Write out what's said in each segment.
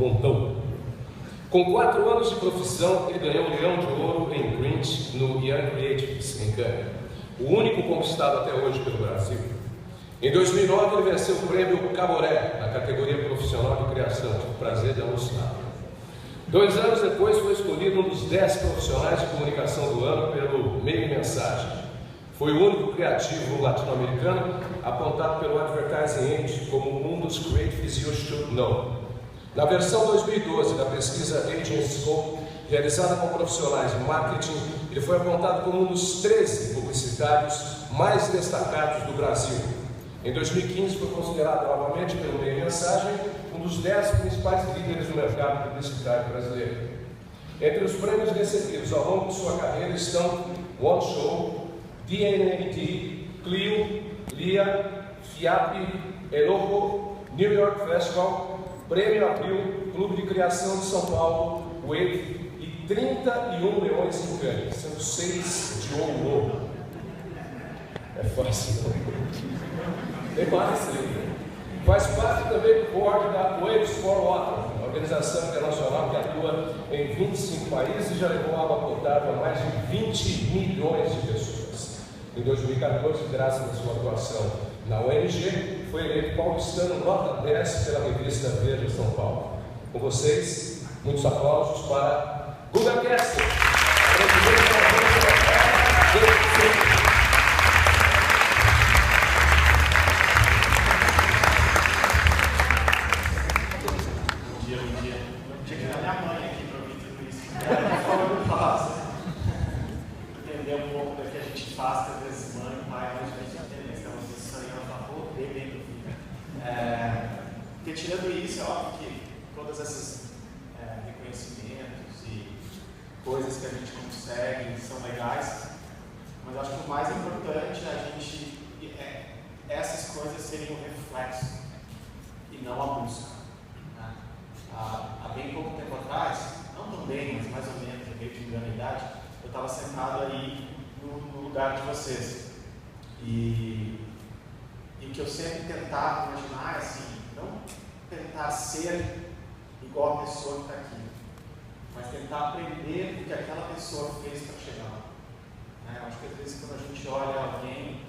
montão. Com 4 anos de profissão, ele ganhou o Leão de Ouro em Print no Young Creatives, em Cannes, o único conquistado até hoje pelo Brasil. Em 2009, ele venceu o prêmio Caboré, na categoria profissional de criação, tive o prazer de alucinar. 2 anos depois, foi escolhido um dos 10 profissionais de comunicação do ano pelo Meio Mensagem. Foi o único criativo latino-americano apontado pelo Advertising Age como um dos creatives you should know. Na versão 2012 da pesquisa Agency Scope, realizada com profissionais de marketing, ele foi apontado como um dos 13 publicitários mais destacados do Brasil. Em 2015, foi considerado novamente pelo Meio Mensagem um dos 10 principais líderes do mercado publicitário brasileiro. Entre os prêmios recebidos ao longo de sua carreira estão One Show, DNNT, Clio, Lia, FIAP, Eloho, New York Festival, Prêmio Abril, Clube de Criação de São Paulo, Wave e 31 leões em Cannes, sendo 6 de ouro. É fácil, não? Tem mais ainda. Faz parte também do board da Waves for Water, uma organização internacional que atua em 25 países e já levou água potável a mais de 20 milhões de pessoas. Em 2014, graças à sua atuação na ONG, foi eleito paulistano nota 10 pela revista Veja São Paulo. Com vocês, muitos aplausos para Guga Kessler. Porque tirando isso, é óbvio que todos esses reconhecimentos e coisas que a gente consegue são legais, mas eu acho que o mais importante é essas coisas serem um reflexo e não a busca. Né? Há bem pouco tempo atrás, não tão bem, mas mais ou menos, meio de engano a idade, eu estava sentado aí no lugar de vocês. E o que eu sempre tentava imaginar é assim, não tentar ser igual a pessoa que está aqui, mas tentar aprender o que aquela pessoa fez para chegar lá. Eu acho que às vezes quando a gente olha alguém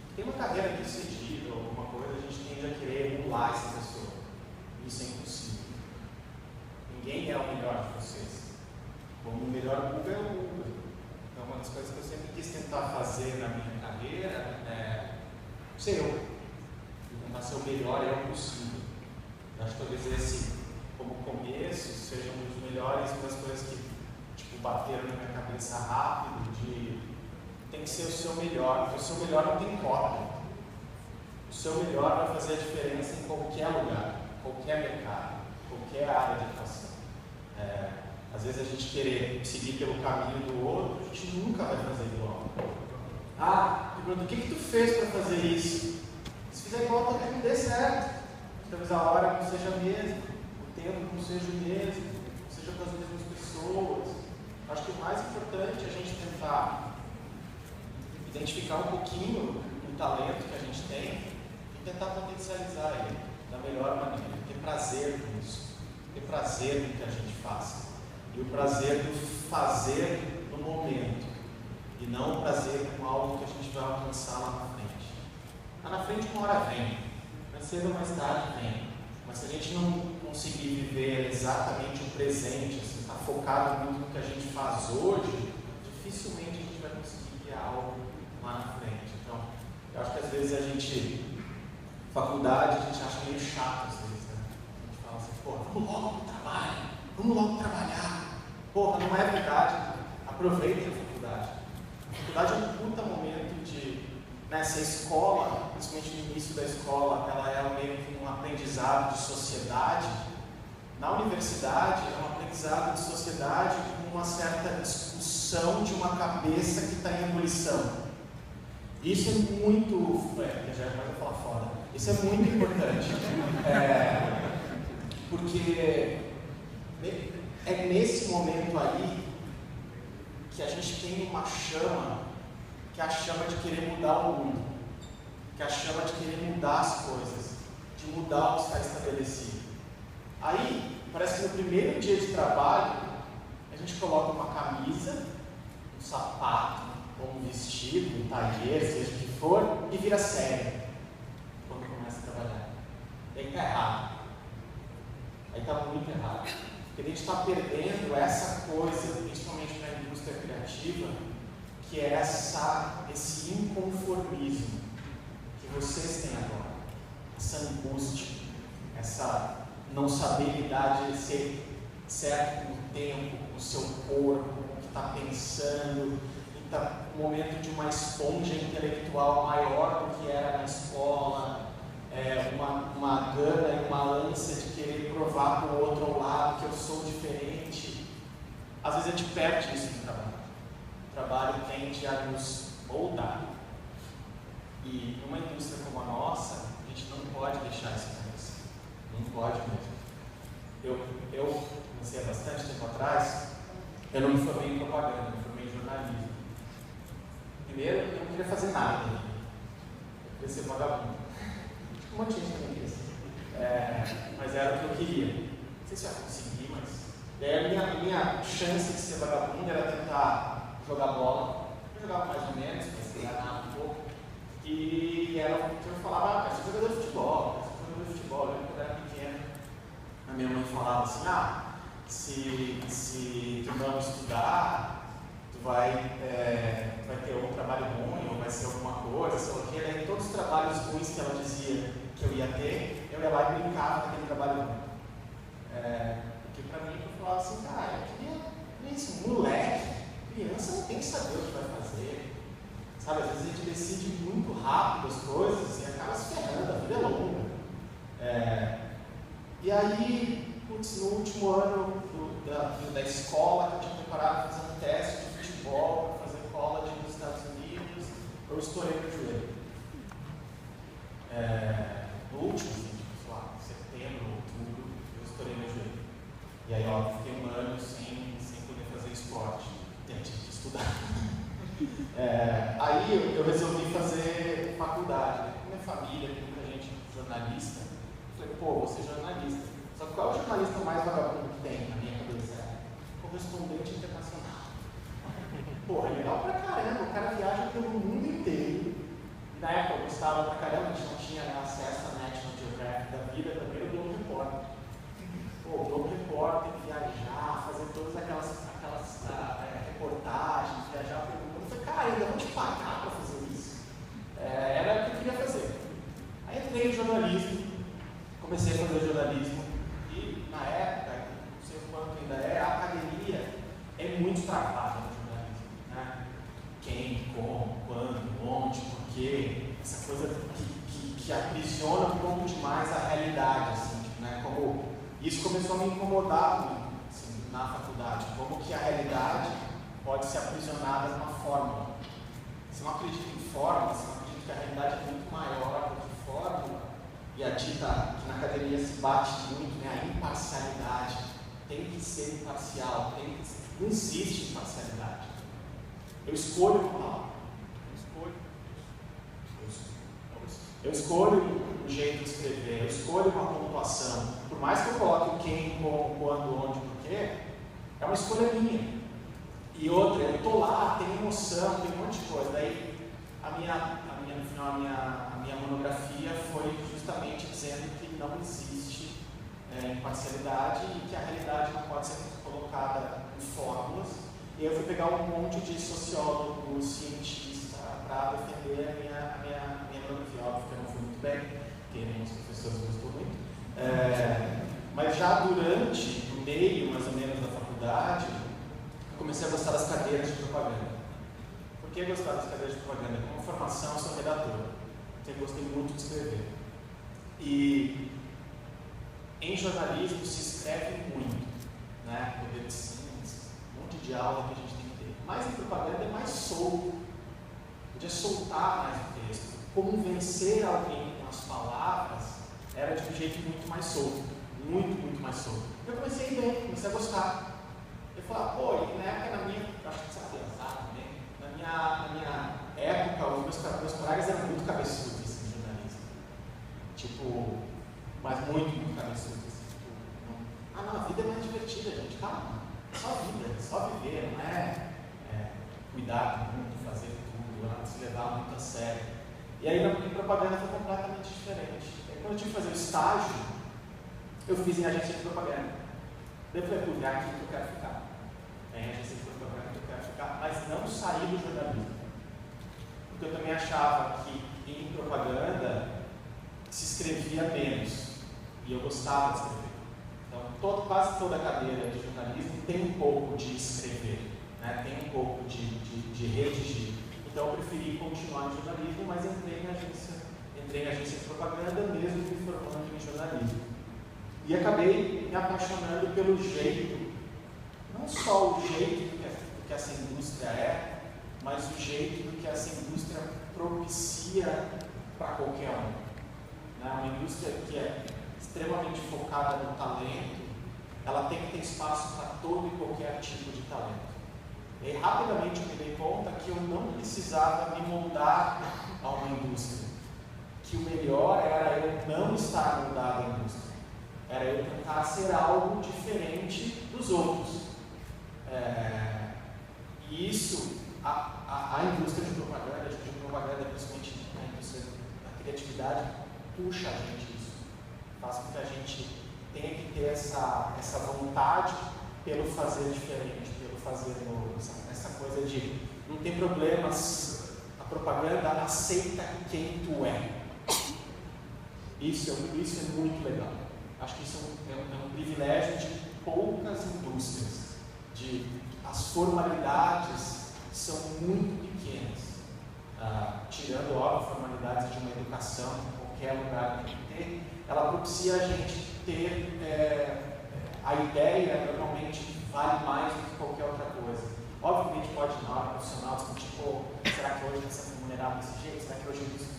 que tem uma carreira bem sucedida ou alguma coisa, a gente tende a querer emular essa pessoa. Isso é impossível. Ninguém é o melhor de vocês. Como o melhor Guga é o Guga. Então uma das coisas que eu sempre quis tentar fazer na minha carreira é ser eu. Tentar ser o melhor eu possível. Eu acho que talvez esse, como começo, seja um dos melhores, uma das coisas que bateram na minha cabeça rápido, de tem que ser o seu melhor, porque o seu melhor não tem cópia. O seu melhor vai fazer a diferença em qualquer lugar, qualquer mercado, qualquer área de atuação. Às vezes a gente querer seguir pelo caminho do outro, a gente nunca vai fazer igual. Pergunta, o que tu fez para fazer isso? Se fizer igual, talvez não dê certo. Talvez a hora não seja a mesma, o tempo não seja o mesmo, não seja com as mesmas pessoas. Acho que o mais importante é a gente tentar identificar um pouquinho do talento que a gente tem e tentar potencializar ele da melhor maneira. Ter prazer com isso, ter prazer no que a gente faz. E o prazer do fazer no momento, e não o prazer com algo que a gente vai alcançar lá na frente. Lá na frente uma hora vem. Mais cedo ou mais tarde vem, mas se a gente não conseguir viver exatamente o presente, assim, estar focado muito no que a gente faz hoje, dificilmente a gente vai conseguir criar algo lá na frente. Então, eu acho que às vezes a gente, faculdade, a gente acha meio chato às vezes, né? A gente fala assim, vamos logo pro trabalho, vamos logo trabalhar. Não é verdade, aproveitem a faculdade. A faculdade é um puta momento de... Se a escola, principalmente no início da escola, ela é meio que um aprendizado de sociedade, na universidade é um aprendizado de sociedade com uma certa discussão de uma cabeça que está em ebulição. Isso é muito... já vai falar foda. Isso é muito importante. Porque é nesse momento aí que a gente tem uma chama, que é a chama de querer mudar o mundo, que é a chama de querer mudar as coisas, de mudar o que está estabelecido. Aí, parece que no primeiro dia de trabalho, a gente coloca uma camisa, um sapato, ou um vestido, um tailleur, seja o que for, e vira sério quando começa a trabalhar. E aí está errado. Aí está muito errado. Porque a gente está perdendo essa coisa, principalmente na indústria criativa, que é esse inconformismo que vocês têm agora. Essa angústia, essa não saber lidar de ser certo com o tempo, com o seu corpo, com o que está pensando, e está no momento de uma esponja intelectual maior do que era na escola, uma gana e uma ânsia de querer provar para o outro lado que eu sou diferente. Às vezes a gente perde isso no trabalho. O trabalho tende a nos moldar. E numa indústria como a nossa, a gente não pode deixar isso acontecer. Não pode mesmo. Eu comecei há bastante tempo atrás, eu não me formei em propaganda, eu me formei em jornalismo. Primeiro, eu não queria fazer nada. Eu queria ser vagabundo. Um monte de gente também queria ser. Mas era o que eu queria. Não sei se eu ia conseguir, mas... E aí a minha chance de ser vagabundo era tentar jogar bola. Eu jogava mais ou menos, mas ganhava um pouco. E era o que eu falava, cara, sou jogador de futebol, Eu lembro quando eu era pequeno, a minha mãe falava assim, se tu não estudar, tu vai ter um trabalho ruim, ou vai ser alguma coisa, sei lá o quê. Daí todos os trabalhos ruins que ela dizia que eu ia ter, eu ia lá e brincava daquele trabalho ruim. Porque pra mim, eu falava assim, cara, eu queria isso, moleque, criança não tem que saber o que vai fazer. Sabe, às vezes a gente decide muito rápido as coisas e acaba se ferrando, a vida é longa. E aí, no último ano da escola, que eu tinha preparado para fazer um teste de futebol, para fazer college nos Estados Unidos, eu estourei meu joelho. No último, sei lá, setembro, outubro, eu estourei meu joelho. E aí, ó, fiquei um ano sem poder fazer esporte. Tive que estudar. Aí eu resolvi fazer faculdade, com minha família, com muita gente jornalista. Falei, vou ser jornalista. Só que qual é o jornalista mais vagabundo que tem na minha cabeça? Correspondente internacional. É legal pra caramba, o cara viaja pelo mundo inteiro. E na época eu gostava pra caramba, a gente não tinha acesso à National Geographic da vida, também o Globo Repórter. O Globo Repórter, viajar, fazer todas aquelas reportagens, viajar pelo mundo. Eu falei, cara, ainda vou te pagar para fazer isso. Era o que eu queria fazer. Aí entrei em jornalismo, comecei a fazer jornalismo e na época, não sei quanto ainda a academia é muito travada no jornalismo. Né? Quem, como, quando, onde, porquê, essa coisa que aprisiona um pouco demais a realidade. Assim, né? Como isso começou a me incomodar muito assim, na faculdade, como que a realidade pode ser aprisionada numa fórmula. Você não acredita em fórmula, você não acredita que a realidade é muito maior do que fórmula, e a dita que na academia se bate muito, né, a imparcialidade, tem que ser imparcial, não existe imparcialidade. Eu escolho uma palavra, eu escolho o jeito de escrever, eu escolho uma pontuação, por mais que eu coloque o quem, como, quando, onde, porquê, é uma escolha minha. E outra, eu estou lá, tem emoção, tem um monte de coisa. Daí, no final, a minha monografia foi justamente dizendo que não existe imparcialidade e que a realidade não pode ser colocada em fórmulas. E eu fui pegar um monte de sociólogo, cientista, para defender a minha monografia. Óbvio que eu não fui muito bem, porque nem os professores gostou muito. Mas já durante, no meio mais ou menos da faculdade, comecei a gostar das cadeiras de propaganda. Por que gostar das cadeiras de propaganda? Como formação, eu sou redator. Sempre gostei muito de escrever. E em jornalismo se escreve muito, né? Poder de síntese, um monte de aula que a gente tem que ter. Mas em propaganda é mais solto. Podia soltar mais o texto. Convencer alguém com as palavras era de um jeito muito mais solto. Muito mais solto. Eu comecei a ir bem, comecei a gostar. Eu falava, e na época, acho que você vai pensar também, na minha época, os meus colegas eram muito cabeçudos assim, em jornalismo. Mas muito cabeçudos. vida é mais divertida, gente. Calma. Só vida, só viver, não é cuidar do mundo, fazer tudo, não se levar muito a sério. E aí em propaganda foi completamente diferente. Aí, quando eu tive que fazer o estágio, eu fiz em agência de propaganda. Daí eu falei, é aqui que eu quero ficar. É em agência de propaganda que eu quero ficar, mas não sair do jornalismo. Porque eu também achava que em propaganda se escrevia menos. E eu gostava de escrever. Então, quase toda a cadeira de jornalismo tem um pouco de escrever, né? Tem um pouco de redigir. Então, eu preferi continuar em jornalismo, mas entrei em agência de propaganda, mesmo me formando em jornalismo. E acabei me apaixonando pelo jeito, não só o jeito do que essa indústria é, mas o jeito do que essa indústria propicia para qualquer um. Né? Uma indústria que é extremamente focada no talento, ela tem que ter espaço para todo e qualquer tipo de talento. E aí, rapidamente eu me dei conta que eu não precisava me moldar a uma indústria, que o melhor era eu não estar moldado à indústria, era eu tentar ser algo diferente dos outros. E isso, a indústria de propaganda, principalmente a indústria da criatividade, puxa a gente isso, faz com que a gente tenha que ter essa vontade pelo fazer diferente, pelo fazer novo, essa coisa de não tem problemas, a propaganda aceita quem tu é. Isso é muito legal. Acho que isso é um privilégio de poucas indústrias. As formalidades são muito pequenas. Tirando, óbvio, formalidades de uma educação, em qualquer lugar tem que ter, ela propicia a gente ter a ideia, normalmente vale mais do que qualquer outra coisa. Óbvio que a gente pode, na hora profissional, discutir, será que hoje vai ser remunerado desse jeito? Será que hoje isso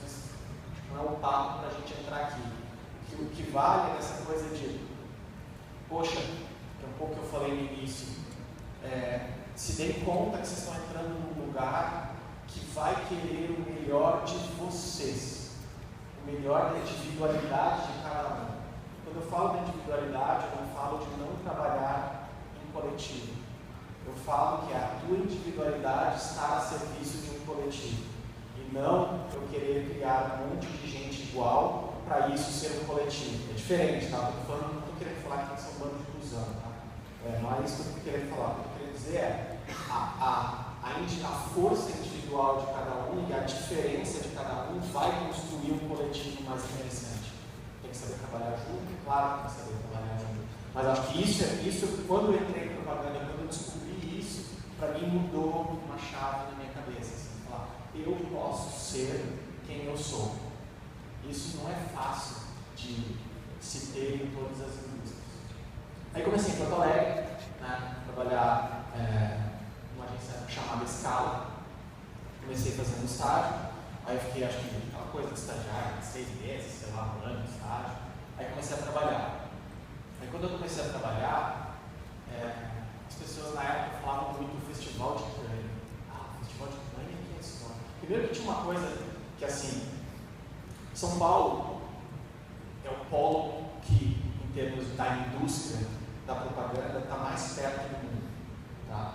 não é o papo para a gente entrar aqui? O que vale é essa coisa de, poxa, que é um pouco que eu falei no início, se deem conta que vocês estão entrando num lugar que vai querer o melhor de vocês, o melhor da individualidade de cada um. Quando eu falo de individualidade, eu não falo de não trabalhar em coletivo. Eu falo que a tua individualidade está a serviço de um coletivo. E não eu querer criar um monte de gente igual para isso ser um coletivo. É diferente, tá? Não estou querendo falar que são um bando de cuzão, tá? Não é isso que eu estou querendo falar. O que eu quero dizer é a força individual de cada um e a diferença de cada um vai construir um coletivo mais interessante. Tem que saber trabalhar junto, claro que tem que saber trabalhar junto. Mas acho que isso quando eu entrei em propaganda, quando eu descobri isso, para mim mudou uma chave na minha cabeça. Assim, falar, eu posso ser quem eu sou. Isso não é fácil de se ter em todas as indústrias. Aí comecei em Porto Alegre, né, trabalhar numa agência chamada Scala. Comecei fazendo estágio, aí eu fiquei, acho que aquela coisa de estagiário, 6 meses, sei lá, um ano de estágio. Aí comecei a trabalhar. Aí quando eu comecei a trabalhar, as pessoas na época falavam muito do Festival de Cannes. O Festival de Cannes é que é isso? Primeiro que tinha uma coisa que assim, São Paulo é o polo que, em termos da indústria da propaganda, está mais perto do mundo. Tá?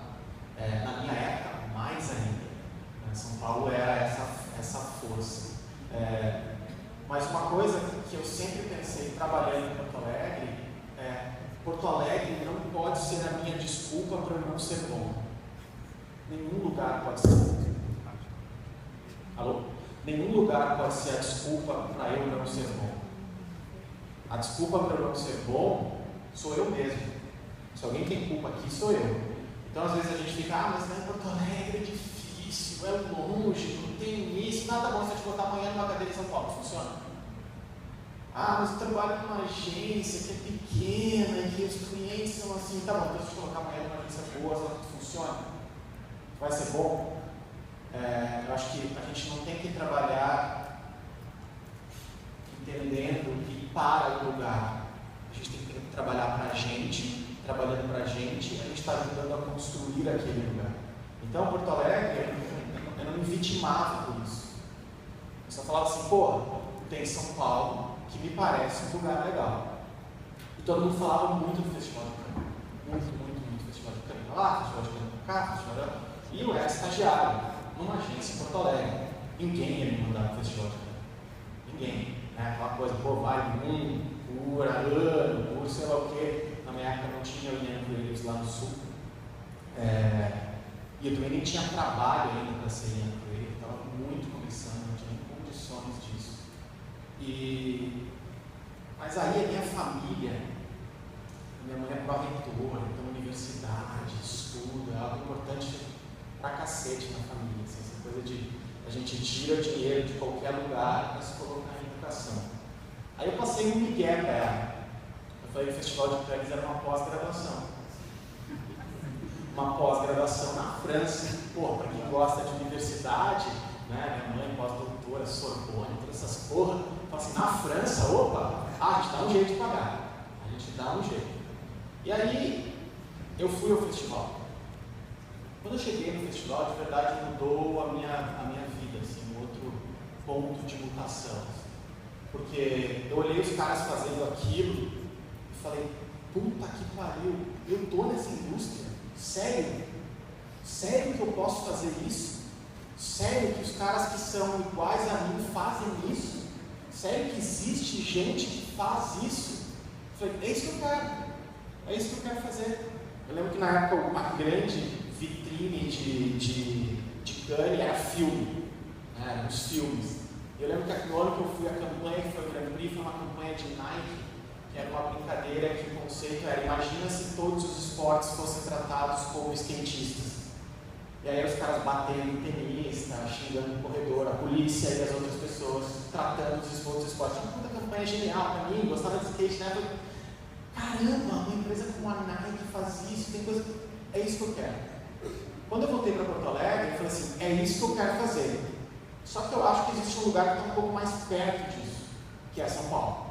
Na minha época, mais ainda. São Paulo era essa força. Mas uma coisa que eu sempre pensei, trabalhando em Porto Alegre não pode ser a minha desculpa para eu não ser bom. Nenhum lugar pode ser. Alô? Nenhum lugar pode ser a desculpa para eu não ser bom. A desculpa para eu não ser bom sou eu mesmo. Se alguém tem culpa aqui, sou eu. Então, às vezes a gente fica, mas lá em Porto Alegre é difícil, é longe, não tem isso, nada bom se eu te botar amanhã numa cadeira em São Paulo, funciona? Mas eu trabalho numa agência que é pequena e que os clientes são assim, tá bom, então se eu te colocar amanhã numa agência boa, funciona? Vai ser bom? Eu acho que a gente não tem que trabalhar entendendo que para o lugar. A gente tem que trabalhar para a gente, trabalhando para a gente está ajudando a construir aquele lugar. Então, Porto Alegre, eu não me vitimava por isso. Eu só falava assim, tem São Paulo, que me parece um lugar legal. todo mundo falava muito do Festival de Cannes. Muito Festival de Cannes pra lá, Festival de Cannes pra cá, Festival de Cannes. E eu era estagiário numa agência em Porto Alegre. Ninguém ia me mandar pro Festival de Cannes. Ninguém. Aquela coisa, pô, vai por ano, por sei lá o quê. Na minha época não tinha Young Creatives lá no sul. E eu também nem tinha trabalho ainda para ser Young Creative, estava muito começando, não tinha nem condições disso. Mas aí a minha família, minha mãe é pró-reitora, então universidade, estudo, é algo importante pra cacete na família. Assim, essa coisa de a gente tira dinheiro de qualquer lugar para se colocar em educação. Aí eu passei um migué para ela. Eu falei que o Festival de Cannes era uma pós-graduação. Uma pós-graduação na França. Pô, para quem gosta de universidade, né, minha mãe pós-doutora, Sorbonne, todas essas porra, fala assim, na França, opa, a gente dá um jeito de pagar. A gente dá um jeito. E aí, eu fui ao festival. Quando eu cheguei no festival, de verdade mudou a minha vida, assim, um outro ponto de mutação. Porque eu olhei os caras fazendo aquilo e falei, puta que pariu, eu tô nessa indústria? Sério? Sério que eu posso fazer isso? Sério que os caras que são iguais a mim fazem isso? Sério que existe gente que faz isso? Eu falei, é isso que eu quero. É isso que eu quero fazer. Eu lembro que na época uma grande vitrine de Cannes era filme, né, eram os filmes. Eu lembro que no ano que eu fui a campanha, que foi o Grand Prix, foi uma campanha de Nike, que era uma brincadeira que o conceito era, imagina se todos os esportes fossem tratados como skatistas. E aí os caras batendo em tenista, xingando o corredor, a polícia e as outras pessoas, tratando os outros esportes. Uma puta campanha genial pra mim, gostava de skate, né? Eu, caramba, uma empresa como a Nike faz isso, tem coisa... É isso que eu quero. Quando eu voltei para Porto Alegre, eu falei assim, é isso que eu quero fazer. Só que eu acho que existe um lugar que está um pouco mais perto disso, que é São Paulo.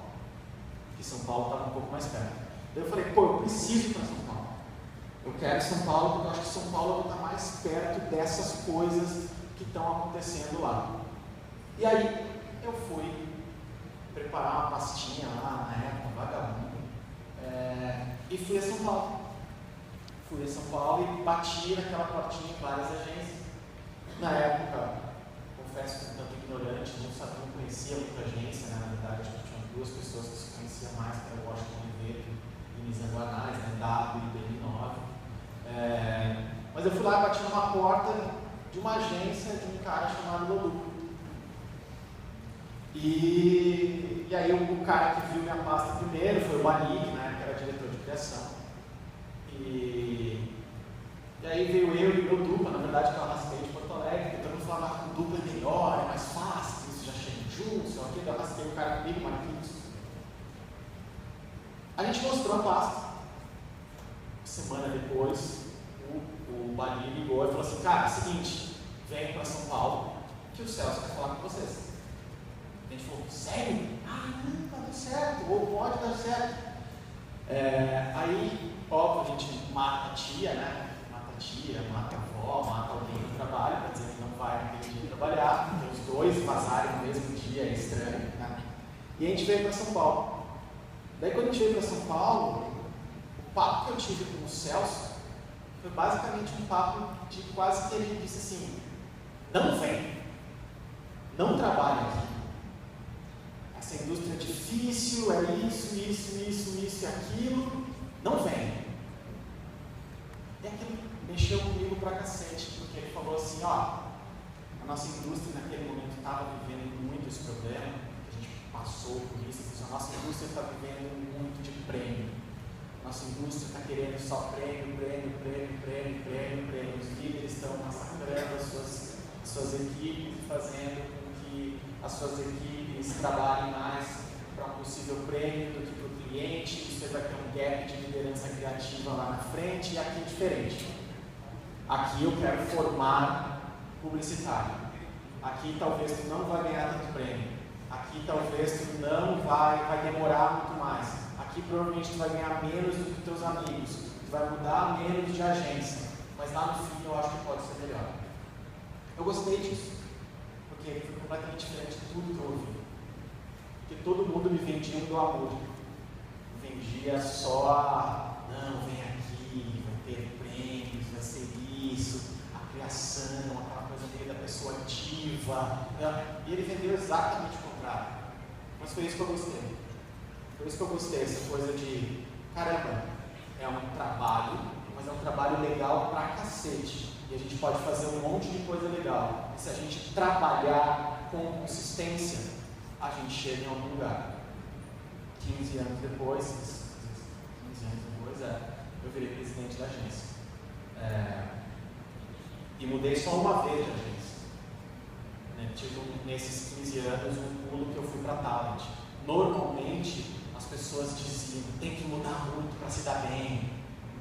Que São Paulo está um pouco mais perto. Daí eu falei, pô, eu preciso ir para São Paulo. Eu quero São Paulo porque eu acho que São Paulo está mais perto dessas coisas que estão acontecendo lá. E aí eu fui preparar uma pastinha lá na época, vagabundo, e fui a São Paulo. Fui a São Paulo e bati naquela portinha em várias agências. Na época, confesso que um tanto ignorante, não conhecia muita agência, né? Na verdade, acho que tinha duas pessoas que se conheciam mais, que era o Washington Oliveira e Nizam Guanais, né? W e BN9. Mas eu fui lá e bati numa porta de uma agência de um cara chamado Lolu. E aí o cara que viu minha pasta primeiro foi o Malik, né? Que era diretor de criação. E aí veio eu e o meu dupla, na verdade que eu arrastei de Porto Alegre, tentando falar que o dupla é melhor, é mais fácil, isso já chega junto, só que eu arrastei o cara comigo, Marquinhos. A gente mostrou a pasta. Semana depois, o Bali ligou e falou assim, cara, é o seguinte, vem para São Paulo, que o Celso quer falar com vocês. A gente falou, sério? Ah, não, vai dar certo, ou pode dar certo. Aí, óbvio, a gente mata a tia, né? Mata a tia, mata a avó, mata alguém no trabalho, para dizer que não vai naquele dia trabalhar, porque os dois vazarem no mesmo dia, é estranho, né? E a gente veio para São Paulo. Daí, quando a gente veio para São Paulo, o papo que eu tive com o Celso foi basicamente um papo de quase que ele disse assim, não vem, não trabalha aqui. Essa indústria é difícil, é isso e aquilo, não vem. E aquilo mexeu comigo pra cacete, porque ele falou assim, ó, a nossa indústria naquele momento estava vivendo muito esse problema, a gente passou por isso, a nossa indústria está vivendo muito de prêmio. Nossa indústria está querendo só prêmio. Os líderes estão massacrando as suas equipes e fazendo com que as suas equipes trabalhem mais para um possível prêmio do que para o cliente. Você vai ter um gap de liderança criativa lá na frente e aqui é diferente. Aqui eu quero formar publicitário. Aqui talvez tu não vai ganhar tanto prêmio. Aqui talvez tu não vai demorar muito mais. Aqui provavelmente tu vai ganhar menos do que teus amigos, tu vai mudar menos de agência, mas lá no fim eu acho que pode ser melhor. Eu gostei disso, porque foi completamente diferente de tudo que eu ouvi. Porque todo mundo me vendia um glamour. vendia só, não, vem aqui, vai ter prêmios, vai ser isso, a criação, aquela coisa meio da pessoa ativa, e ele vendeu exatamente o contrário. Mas foi isso que eu gostei. Foi isso que eu gostei, essa coisa de, caramba, é um trabalho, mas é um trabalho legal pra cacete. E a gente pode fazer um monte de coisa legal. E se a gente trabalhar com consistência, a gente chega em algum lugar. 15 anos depois, eu virei presidente da agência. E mudei só uma vez de agência. Tive nesses 15 anos um pulo que eu fui para Talent. Normalmente as pessoas diziam, tem que mudar muito para se dar bem,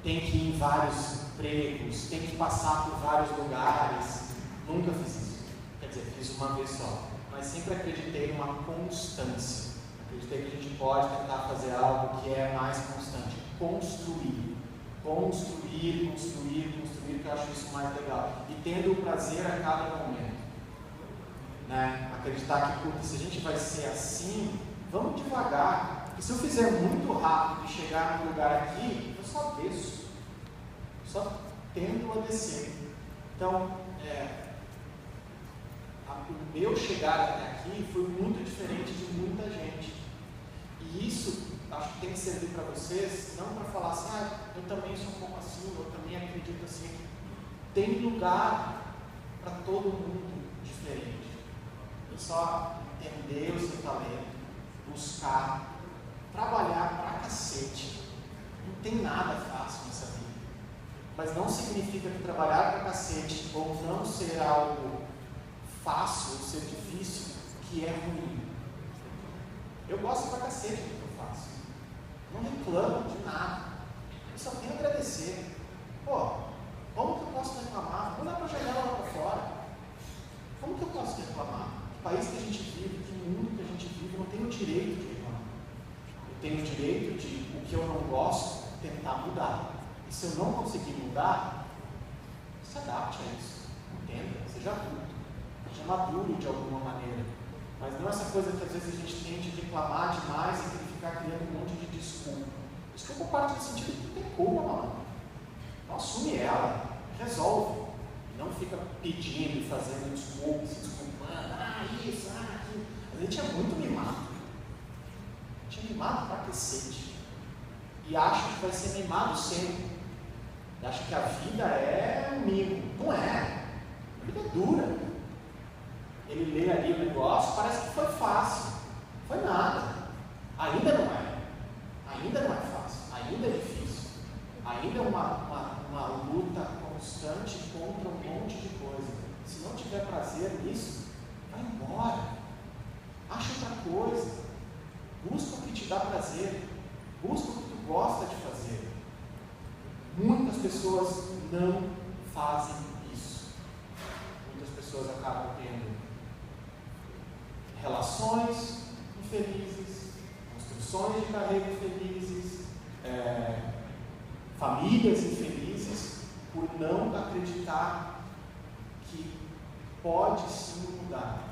tem que ir em vários empregos, tem que passar por vários lugares. Nunca fiz isso. Quer dizer, fiz uma vez só. Mas sempre acreditei numa constância. Acreditei que a gente pode tentar fazer algo que é mais constante. Construir, que eu acho isso mais legal. E tendo o prazer a cada momento. Né? Acreditar que, puta, se a gente vai ser assim, vamos devagar. Porque se eu fizer muito rápido e chegar num lugar aqui, eu só desço. Só tendo a descer. Então, o meu chegar até aqui foi muito diferente de muita gente. E isso, acho que tem que servir para vocês, não para falar assim, eu também sou um pouco assim, eu também acredito assim. Tem lugar para todo mundo diferente. É só entender o seu talento, buscar, trabalhar pra cacete. Não tem nada fácil nessa vida. Mas não significa que trabalhar pra cacete ou não ser algo fácil ou ser difícil, que é ruim. Eu gosto pra cacete do que eu faço. Não reclamo de nada. Eu só tenho a agradecer. Como que eu posso reclamar? Vou olhar pra janela lá pra fora. Como que eu posso reclamar? Que país que a gente vive, que mundo que a gente vive, eu não tenho o direito de reclamar. Eu tenho o direito de, o que eu não gosto, tentar mudar. E se eu não conseguir mudar, se adapte a isso. Entenda? Seja adulto. Seja maduro de alguma maneira. Mas não essa coisa que às vezes a gente tem de reclamar demais e tem que ficar criando um monte de desculpa. Desculpa parte do sentido que tem culpa, mano. Então assume ela, resolve. E não fica pedindo e fazendo desculpa, se desculpando. Isso, aquilo. A gente é muito mimado. A gente é mimado pra cacete. E acha que vai ser mimado sempre. E acha que a vida é um mimo. Não é. A vida é dura. Ele lê ali o negócio, parece que foi fácil. Foi nada. Ainda não é. Ainda não é fácil. Ainda é difícil. Ainda é uma luta constante contra um monte de coisa. Se não tiver prazer nisso, vai embora. Acha outra coisa. Busca o que te dá prazer. Busca o que tu gosta de fazer. Muitas pessoas não fazem isso. Muitas pessoas acabam tendo relações infelizes, construções de carreira infelizes, famílias infelizes, por não acreditar que pode sim mudar,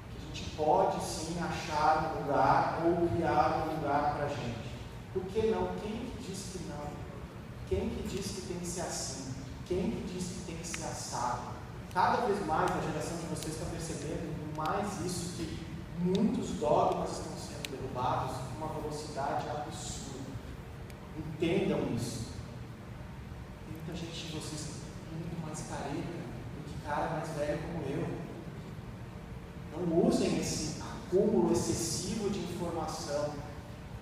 que a gente pode sim achar um lugar ou criar um lugar para a gente. Por que não? Quem que diz que não? Quem que diz que tem que ser assim? Quem que diz que tem que ser assado? Cada vez mais a geração de vocês está percebendo mais isso, que muitos dogmas estão sendo derrubados com uma velocidade absurda. Entendam isso. Tem muita gente de vocês muito mais careca do que cara mais velho como eu. Não usem esse acúmulo excessivo de informação,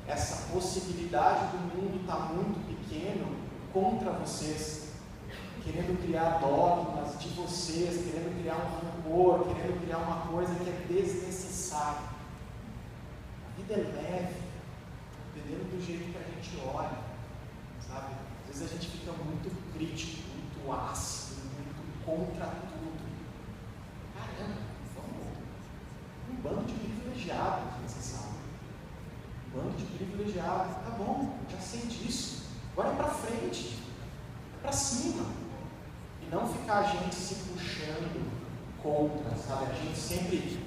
essa possibilidade do mundo estar muito pequeno contra vocês, querendo criar dogmas de vocês, querendo criar um rancor, querendo criar uma coisa que é desnecessária. A vida é leve, dependendo do jeito que a gente olha, sabe? Às vezes a gente fica muito crítico, muito ácido, muito contra tudo. Caramba, vamos. Um bando de privilegiados aqui nessa sala. Um bando de privilegiados. Tá bom, já sei disso. Agora é pra frente, é pra cima. E não ficar a gente se puxando contra, sabe? A gente sempre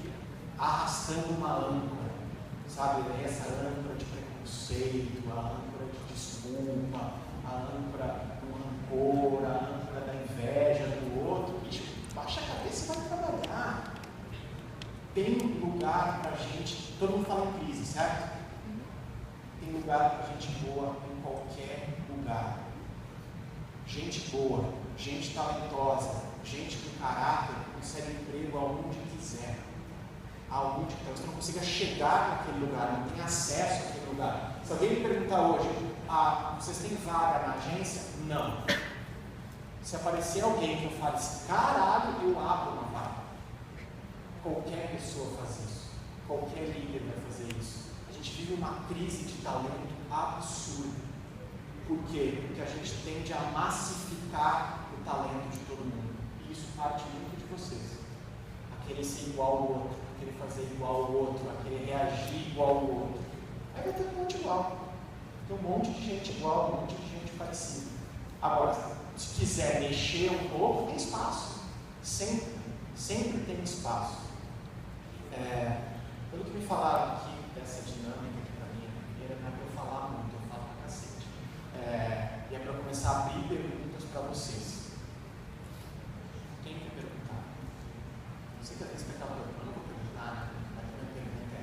arrastando uma âncora. sabe, essa âncora de preconceito, a âncora de desculpa, a âncora do rancor, a âncora da inveja do outro. Bicho, baixa a cabeça e vai trabalhar. Tem lugar para gente, todo mundo fala em crise, certo? Tem lugar para gente boa em qualquer lugar. Gente boa, gente talentosa, gente com caráter, consegue emprego aonde quiser. Aonde, então você não consiga chegar naquele lugar, não tem acesso àquele lugar. Se alguém me perguntar hoje, vocês têm vaga na agência? Não. Se aparecer alguém que eu fale assim, caralho, eu abro uma vaga. Qualquer pessoa faz isso. Qualquer líder vai fazer isso. A gente vive uma crise de talento absurda. Por quê? Porque a gente tende a massificar o talento de todo mundo. E isso parte muito de vocês. A querer ser igual ao outro, a querer fazer igual ao outro, a querer reagir igual ao outro. Aí vai ter um monte igual. Tem um monte de gente igual, um monte de gente parecida. Agora, se quiser mexer um pouco, tem espaço. Sempre tem espaço. Pelo que me falaram aqui dessa dinâmica aqui para mim, primeira não é para eu falar muito, eu falo pra cacete. E é para eu começar a abrir perguntas para vocês. Quem quer perguntar? Você quer espectador? Eu não vou perguntar, mas a minha pergunta é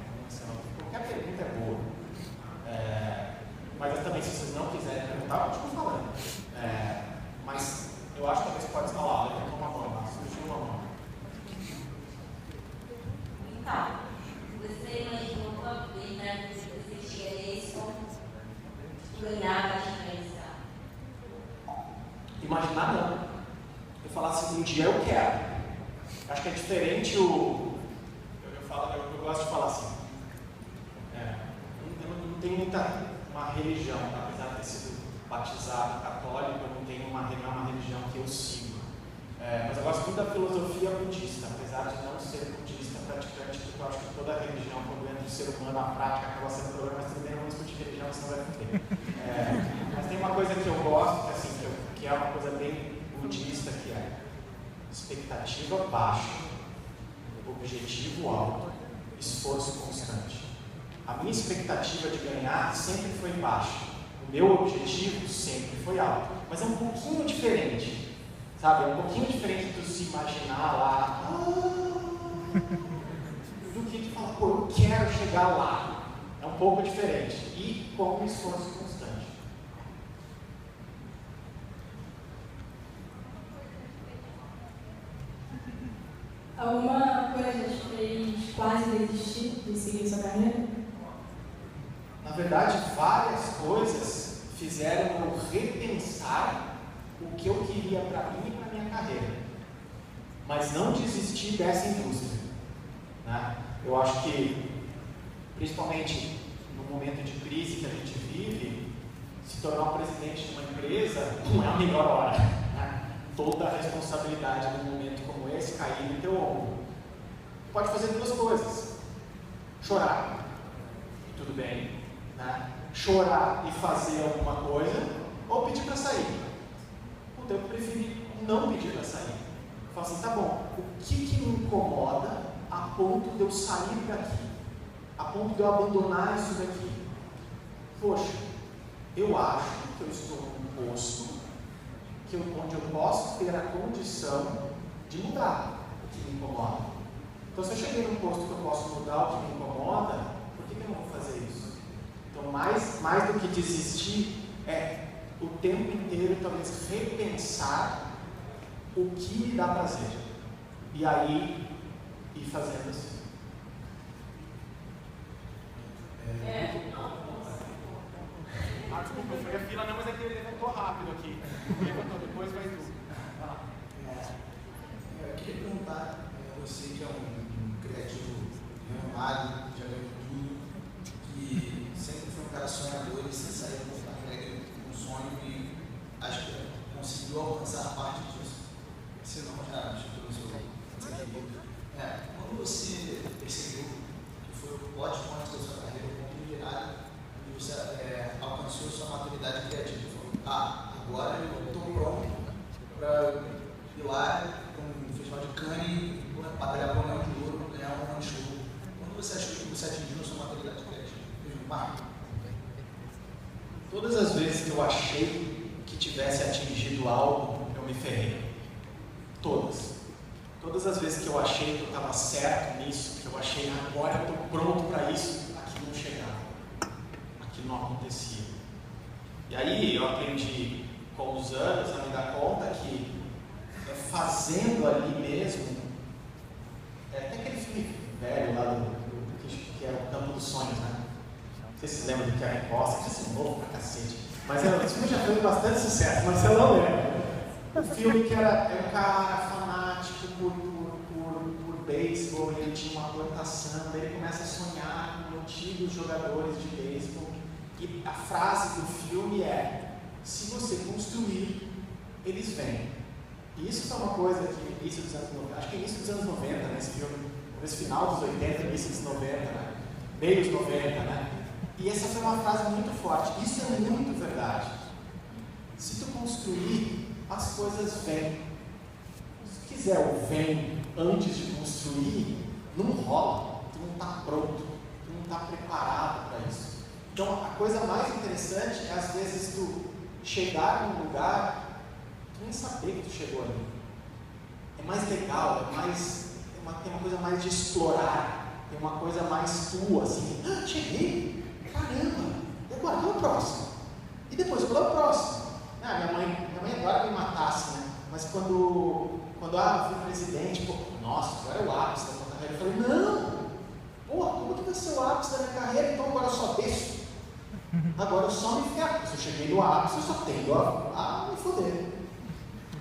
qualquer pergunta é boa. Mas também, se vocês não quiserem perguntar, eu continuo falando. Mas eu acho que talvez pode falar, levantou uma mão lá, surgiu uma mão. Então, você imaginou uma vida que você chega isso ganhar a diferença? Imaginar não. Eu falar assim, um dia eu quero. Acho que é diferente eu gosto de falar assim. Eu não tenho uma religião, apesar de ter sido batizado católico, eu não tenho uma religião que eu sigo. Mas eu gosto muito da filosofia budista, apesar de não ser budista praticante, porque eu acho que toda religião, quando entra o ser humano na prática, acaba sendo problema, mas também não vamos discutir religião, senão vai ficar. Mas tem uma coisa que eu gosto, que é uma coisa bem budista, que é expectativa baixa, objetivo alto, esforço constante. A minha expectativa de ganhar sempre foi baixa. O meu objetivo sempre foi alto. Mas é um pouquinho diferente. Sabe? É um pouquinho diferente de se imaginar lá. Do que de falar, pô, eu quero chegar lá. É um pouco diferente. E com um esforço constante. Alguma coisa te fez quase desistir de seguir sua carreira? Na verdade, várias coisas fizeram eu repensar o que eu queria para mim e para minha carreira. Mas não desistir dessa indústria. Né? Eu acho que, principalmente no momento de crise que a gente vive, se tornar o presidente de uma empresa não é a melhor hora. Né? Toda a responsabilidade num momento como esse cair no teu ombro. Pode fazer duas coisas. Chorar. Tudo bem. Né? Chorar e fazer alguma coisa, ou pedir para sair. Então eu preferi não pedir para sair. Eu falo assim, tá bom, o que me incomoda a ponto de eu sair daqui? A ponto de eu abandonar isso daqui? Poxa, eu acho que eu estou num posto onde eu posso ter a condição de mudar o que me incomoda. Então se eu cheguei num posto que eu posso mudar o que me incomoda, por que eu não vou fazer isso? Então mais do que desistir, o tempo inteiro talvez repensar o que me dá prazer. E aí, ir fazendo assim. Desculpa, foi a fila, não, mas é que ele levantou rápido aqui. Levantou, depois vai tudo. Eu queria perguntar, você que é um criativo renomado, já ganhou tudo, que sempre foi um cara sonhador e você saiu com um sonho e acho que conseguiu alcançar parte disso. Se não, já chutou no seu querido. Quando você percebeu que foi o ótimo antes da sua carreira, o ponto de virada, onde você alcançou a sua maturidade criativa, falou, agora eu estou pronto para ir lá no Festival de Cannes, batalhar por um Leão de Ouro, ganhar um show. Quando você achou que você atingiu a sua maturidade criativa? Todas as vezes que eu achei que tivesse atingido algo, eu me ferrei. Todas. Todas as vezes que eu achei que eu estava certo nisso, que eu achei agora eu estou pronto para isso, aquilo não chegava. Aquilo não acontecia. E aí eu aprendi com os anos a me dar conta que é fazendo ali mesmo, até aquele filme velho lá que é o Campo dos Sonhos, né? Não sei se vocês lembram do Kevin Costner, que é novo pra cacete. Mas esse filme já fez bastante sucesso, mas eu não lembro. Um filme que era um cara fanático por beisebol, ele tinha uma plantação, daí ele começa a sonhar com antigos jogadores de beisebol. E a frase do filme é: se você construir, eles vêm. E isso foi uma coisa que início dos anos 90, acho que início dos anos 90, nesse filme, nesse final dos 80, início dos 90, né? Meio dos 90, né? E essa foi uma frase muito forte. Isso é muito verdade. Se tu construir, as coisas vêm. Se quiser o vem antes de construir, não rola. Tu não está pronto. Tu não está preparado para isso. Então, a coisa mais interessante é, às vezes, tu chegar num lugar, tu nem saber que tu chegou ali. É mais legal, tem uma coisa mais de explorar, tem uma coisa mais tua, assim. Ah, cheguei! Caramba! E agora, qual é o próximo? E depois, qual é o próximo? Ah, minha mãe agora me matasse, né? Mas quando eu fui presidente, pô, nossa, agora é o ápice da minha carreira. Eu falei, não! Pô, como que vai ser o ápice da minha carreira? Então agora eu só desço. Agora eu só me ferro. Se eu cheguei no ápice, eu só tenho a me foder.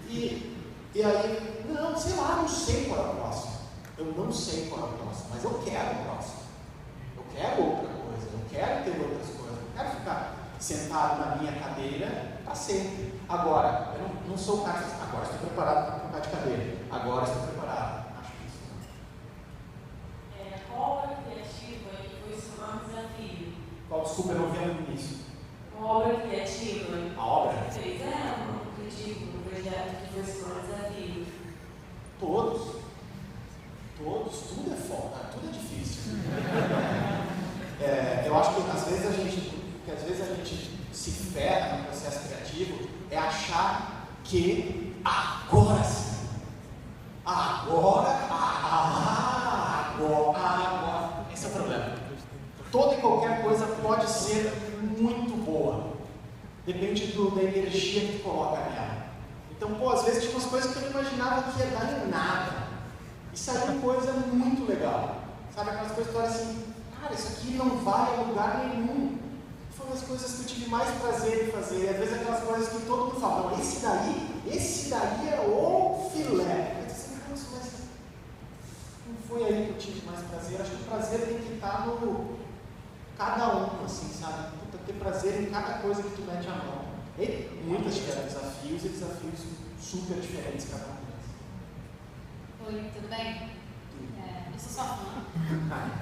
E aí, não, sei lá, não sei qual é o próximo. Eu não sei qual é o próximo, mas eu quero o próximo. Eu quero outra coisa, eu quero ter outras coisas. Eu quero ficar sentado na minha cadeira para sempre. Agora, eu não sou o cara que diz, agora estou preparado para trocar de cadeira. Agora estou preparado. Acho que isso não. Qual obra criativa foi o seu maior desafio? Qual, desculpa, eu não vi no início. Uma obra criativa. A obra? Fez um criativo, um projeto que foi o seu maior desafio. Todos, tudo é foda, tudo é difícil. Eu acho que às vezes a gente se ferra no processo criativo é achar que agora sim, agora, esse é o problema. Toda e qualquer coisa pode ser muito boa, depende da energia que tu coloca nela. Então, às vezes tinha umas coisas que eu não imaginava que ia dar em nada. E saiu coisa muito legal. Sabe aquelas coisas que tu olha assim, cara, isso aqui não vai a lugar nenhum. Foram as coisas que eu tive mais prazer em fazer. E às vezes aquelas coisas que todo mundo fala, não, esse daí é o filé. Eu disse, mas não foi aí que eu tive mais prazer. Acho que o prazer tem que estar no cada um, assim, sabe? Ter prazer em cada coisa que tu mete a mão. E muitas tiveram desafios e desafios super diferentes cada um. Oi, tudo bem? Eu sou sua fã.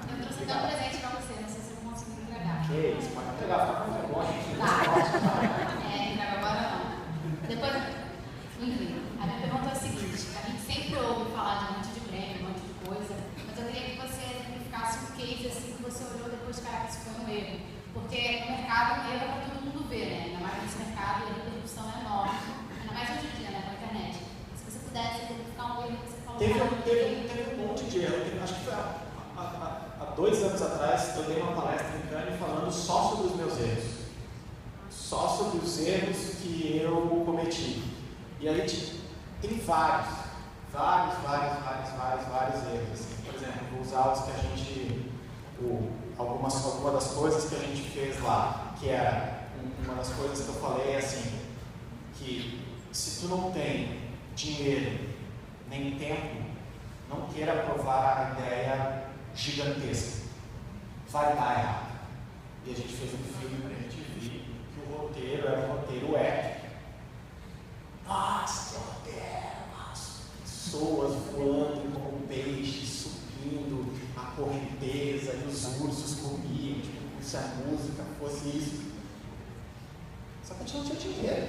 Eu trouxe até um presente pra você, não sei se eu vou conseguir entregar. Que isso, pode entregar, fica com vergonha. Entrega agora não. Depois, enfim, a minha pergunta é a seguinte: a gente sempre ouve falar de um monte de prêmio, um monte de coisa, mas eu queria que você exemplificasse um case assim que você olhou depois, cara, que isso foi um erro. Porque no mercado, um erro é pra todo mundo ver, né? Ainda mais nesse mercado, a repercussão é enorme, ainda mais hoje em dia, né, com a internet. Se você pudesse exemplificar um erro que você falou. Teve um monte de erro. Acho que foi há 2 anos atrás eu dei uma palestra em Cannes falando só sobre os meus erros. Só sobre os erros que eu cometi. E aí tem vários erros. Assim. Por exemplo, vou usar os que a gente. Alguma das coisas que a gente fez lá, que era uma das coisas que eu falei assim, que se tu não tem dinheiro nem tempo, não queira provar a ideia gigantesca. Vai dar errado. E a gente fez um filme para a gente ver que o roteiro era um roteiro épico. Nossa, que roteiro! Nossa, pessoas voando como peixes, subindo a correnteza e os ursos comiam, tipo, se a música fosse isso. Só que a gente não tinha dinheiro.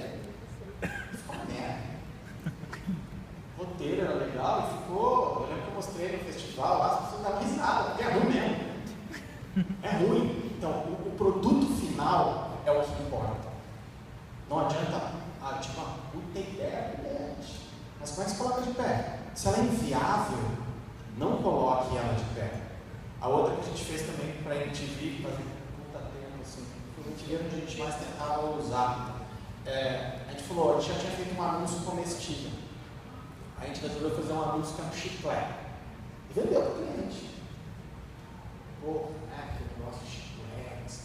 Ficou uma merda. O roteiro era legal e ficou. Eu lembro que eu mostrei no festival lá, as pessoas davam risada, porque é ruim mesmo. É ruim. Então, o produto final é o que importa. Não adianta, tipo, uma puta ideia brilhante. Mas como é que você coloca de pé? Se ela é inviável, não coloque ela de pé. A outra que a gente fez também para a MTV, faz um puta tempo, assim, foi um dinheiro que a gente mais tentava usar. A gente falou, a gente já tinha feito um anúncio comestível. A gente resolveu fazer um anúncio que é um chiclete. E vendeu para o cliente. Pô, aquele negócio de chiclete,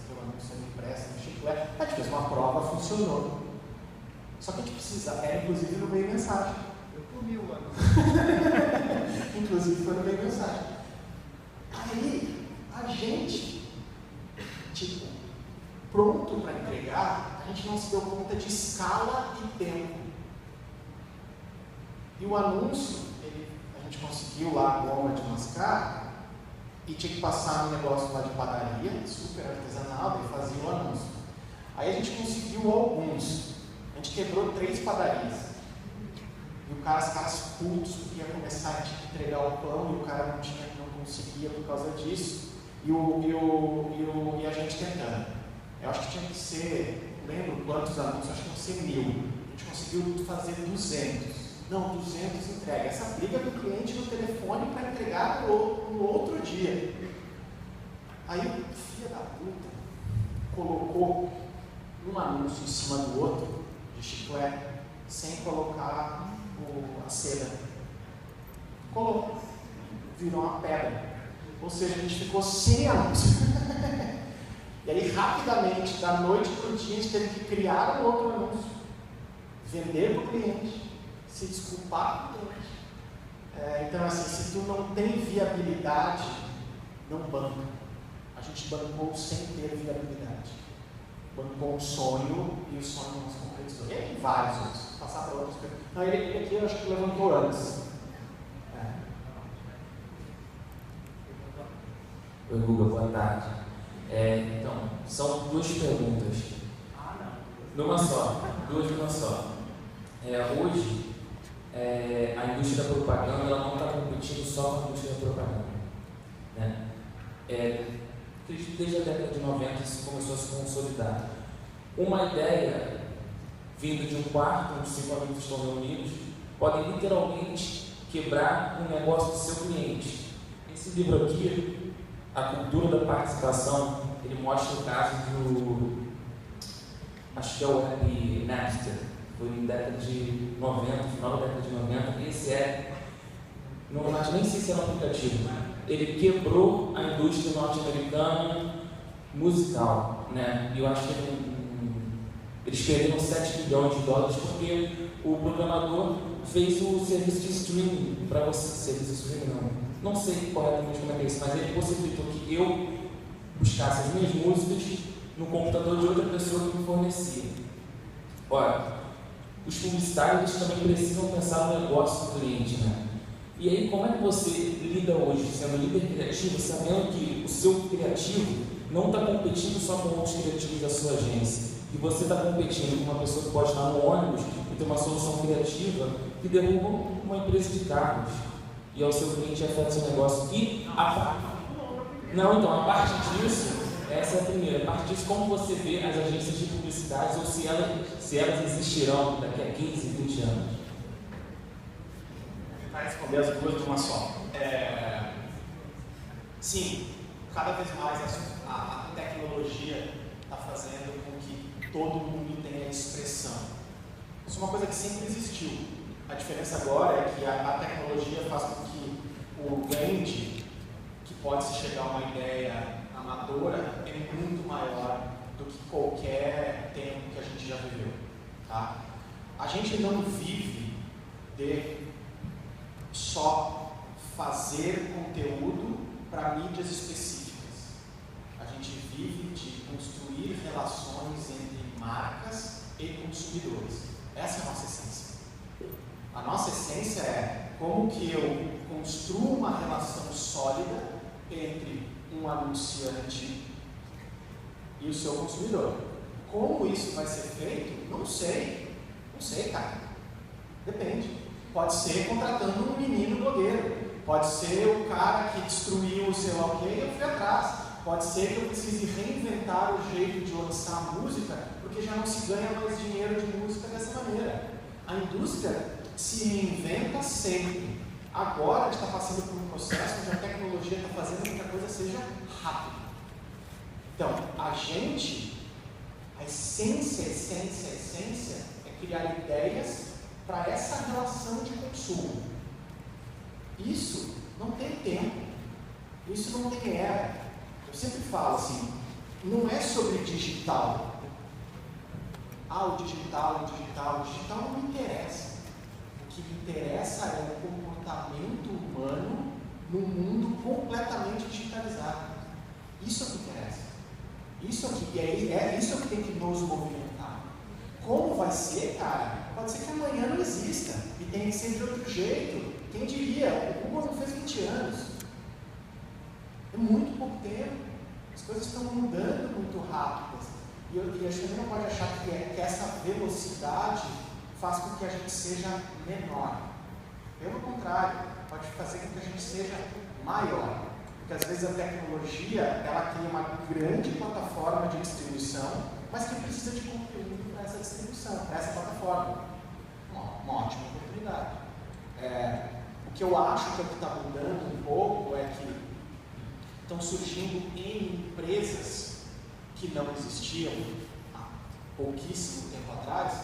tem um anúncio ali impresso no chiclete. A gente fez uma prova, funcionou. Só que a gente precisa, inclusive no meio mensagem. Eu comi o anúncio. Inclusive foi no meio mensagem. Aí, a gente, tipo, pronto para entregar, a gente não se deu conta de escala e tempo. E o anúncio, a gente conseguiu lá a goma de mascar e tinha que passar no negócio lá de padaria, super artesanal, e fazia o anúncio. Aí a gente conseguiu alguns. A gente quebrou 3 padarias. E os caras putos, porque ia começar, a gente entregar o pão e o cara não conseguia por causa disso. E a gente tentando. Eu acho que tinha que ser, não lembro quantos anúncios, acho que tinha que ser 1000. A gente conseguiu fazer 200. Não, 200 entrega. Essa briga do cliente no telefone para entregar no outro dia. Aí o filho da puta colocou um anúncio em cima do outro, de chiclete, sem colocar a seda. Colocou. Virou uma pedra. Ou seja, a gente ficou sem anúncio. E aí, rapidamente, da noite para o dia, a gente teve que criar um outro anúncio. Vender para o cliente. Se desculpar com o cliente. Então, assim, se tu não tem viabilidade, não banca. A gente bancou sem ter viabilidade. Bancou um sonho e o sonho não se concretizou. E aí, vários outros. Passar para outras pessoas. Não, ele aqui eu acho que levantou antes. Oi, Guga, boa tarde. Então, são 2 perguntas. Numa só. 2 numa só. Hoje, a indústria da propaganda ela não está competindo só com a indústria da propaganda. Né? Desde a década de 90 isso começou a se consolidar. Uma ideia vinda de um quarto, onde 5 amigos estão reunidos, podem literalmente quebrar um negócio do seu cliente. Esse livro aqui, A Cultura da Participação, ele mostra o caso do, acho que é o Happy Napster, foi na década de 90, final da década de 90, esse não acho nem sei se é um aplicativo, ele quebrou a indústria norte-americana musical, né? E eu acho que eles perderam 7 bilhões de dólares porque o programador fez o serviço de streaming para você, serviço de streaming não sei corretamente como é que é isso, mas ele possibilitou que eu buscasse as minhas músicas no computador de outra pessoa que me fornecia. Ora, os publicitários também precisam pensar no negócio do cliente, né? E aí, como é que você lida hoje, sendo líder criativo, sabendo que o seu criativo não está competindo só com outros criativos da sua agência, e você está competindo com uma pessoa que pode estar no ônibus e ter uma solução criativa que derruba uma empresa de carros, e ao seu cliente afeta seu negócio. E a parte disso, essa é a primeira. A parte disso, como você vê as agências de publicidade, ou se elas existirão daqui a 15, 20 anos? Vou tentar responder as duas de uma só. Sim, cada vez mais a tecnologia está fazendo com que todo mundo tenha expressão. Isso é uma coisa que sempre existiu. A diferença agora é que a tecnologia faz com que o range, que pode se chegar a uma ideia amadora, é muito maior do que qualquer tempo que a gente já viveu. Tá? A gente não vive de só fazer conteúdo para mídias específicas. A gente vive de construir relações entre marcas e consumidores. Essa é a nossa essência. A nossa essência é como que eu construo uma relação sólida entre um anunciante e o seu consumidor. Como isso vai ser feito? Não sei. Não sei, cara. Depende. Pode ser contratando um menino blogueiro. Pode ser o cara que destruiu o sei lá o quê e eu fui atrás. Pode ser que eu precise reinventar o jeito de lançar música, porque já não se ganha mais dinheiro de música dessa maneira. A indústria se reinventa sempre. Agora a gente está passando por um processo onde a tecnologia está fazendo com que a coisa seja rápida. Então, a essência é criar ideias para essa relação de consumo. Isso não tem tempo, isso não tem era. Eu sempre falo assim, não é sobre digital. O digital não me interessa. O que me interessa é o comportamento humano num mundo completamente digitalizado. Isso é o que interessa. Isso é o que tem que nos movimentar. Como vai ser, cara? Pode ser que amanhã não exista e tenha que ser de outro jeito. Quem diria? O Google não fez 20 anos. É muito pouco tempo. As coisas estão mudando muito rápidas. E a gente não pode achar que essa velocidade faz com que a gente seja menor. Pelo contrário, pode fazer com que a gente seja maior. Porque às vezes a tecnologia, ela cria uma grande plataforma de distribuição, mas que precisa de conteúdo para essa distribuição, para essa plataforma. Uma ótima oportunidade. O que eu acho que é o que está mudando um pouco é que estão surgindo empresas que não existiam há pouquíssimo tempo atrás,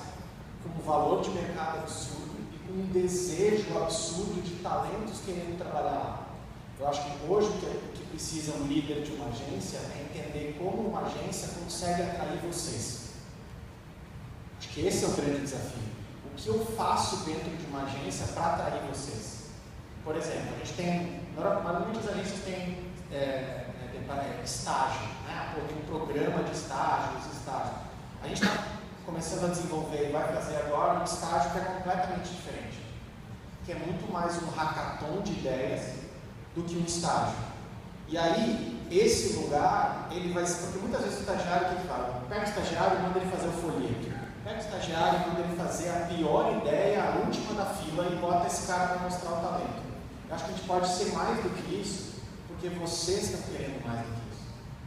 com um valor de mercado absurdo e com um desejo absurdo de talentos querendo trabalhar lá. Eu acho que hoje o que precisa um líder de uma agência é entender como uma agência consegue atrair vocês. Acho que esse é o grande desafio. O que eu faço dentro de uma agência para atrair vocês? Por exemplo, a gente tem, normalmente as agências têm estágio, né? Tem um programa de estágios. A gente está começando a desenvolver e vai fazer agora um estágio que é completamente diferente, que é muito mais um hackathon de ideias do que um estágio. E aí, esse lugar, ele vai ser, porque muitas vezes o estagiário, o que ele fala? Pega o estagiário e manda ele fazer o folheto. Pega o estagiário e manda ele fazer a pior ideia, a última da fila, e bota esse cara para mostrar o talento. Eu acho que a gente pode ser mais do que isso, porque vocês estão querendo mais do que isso.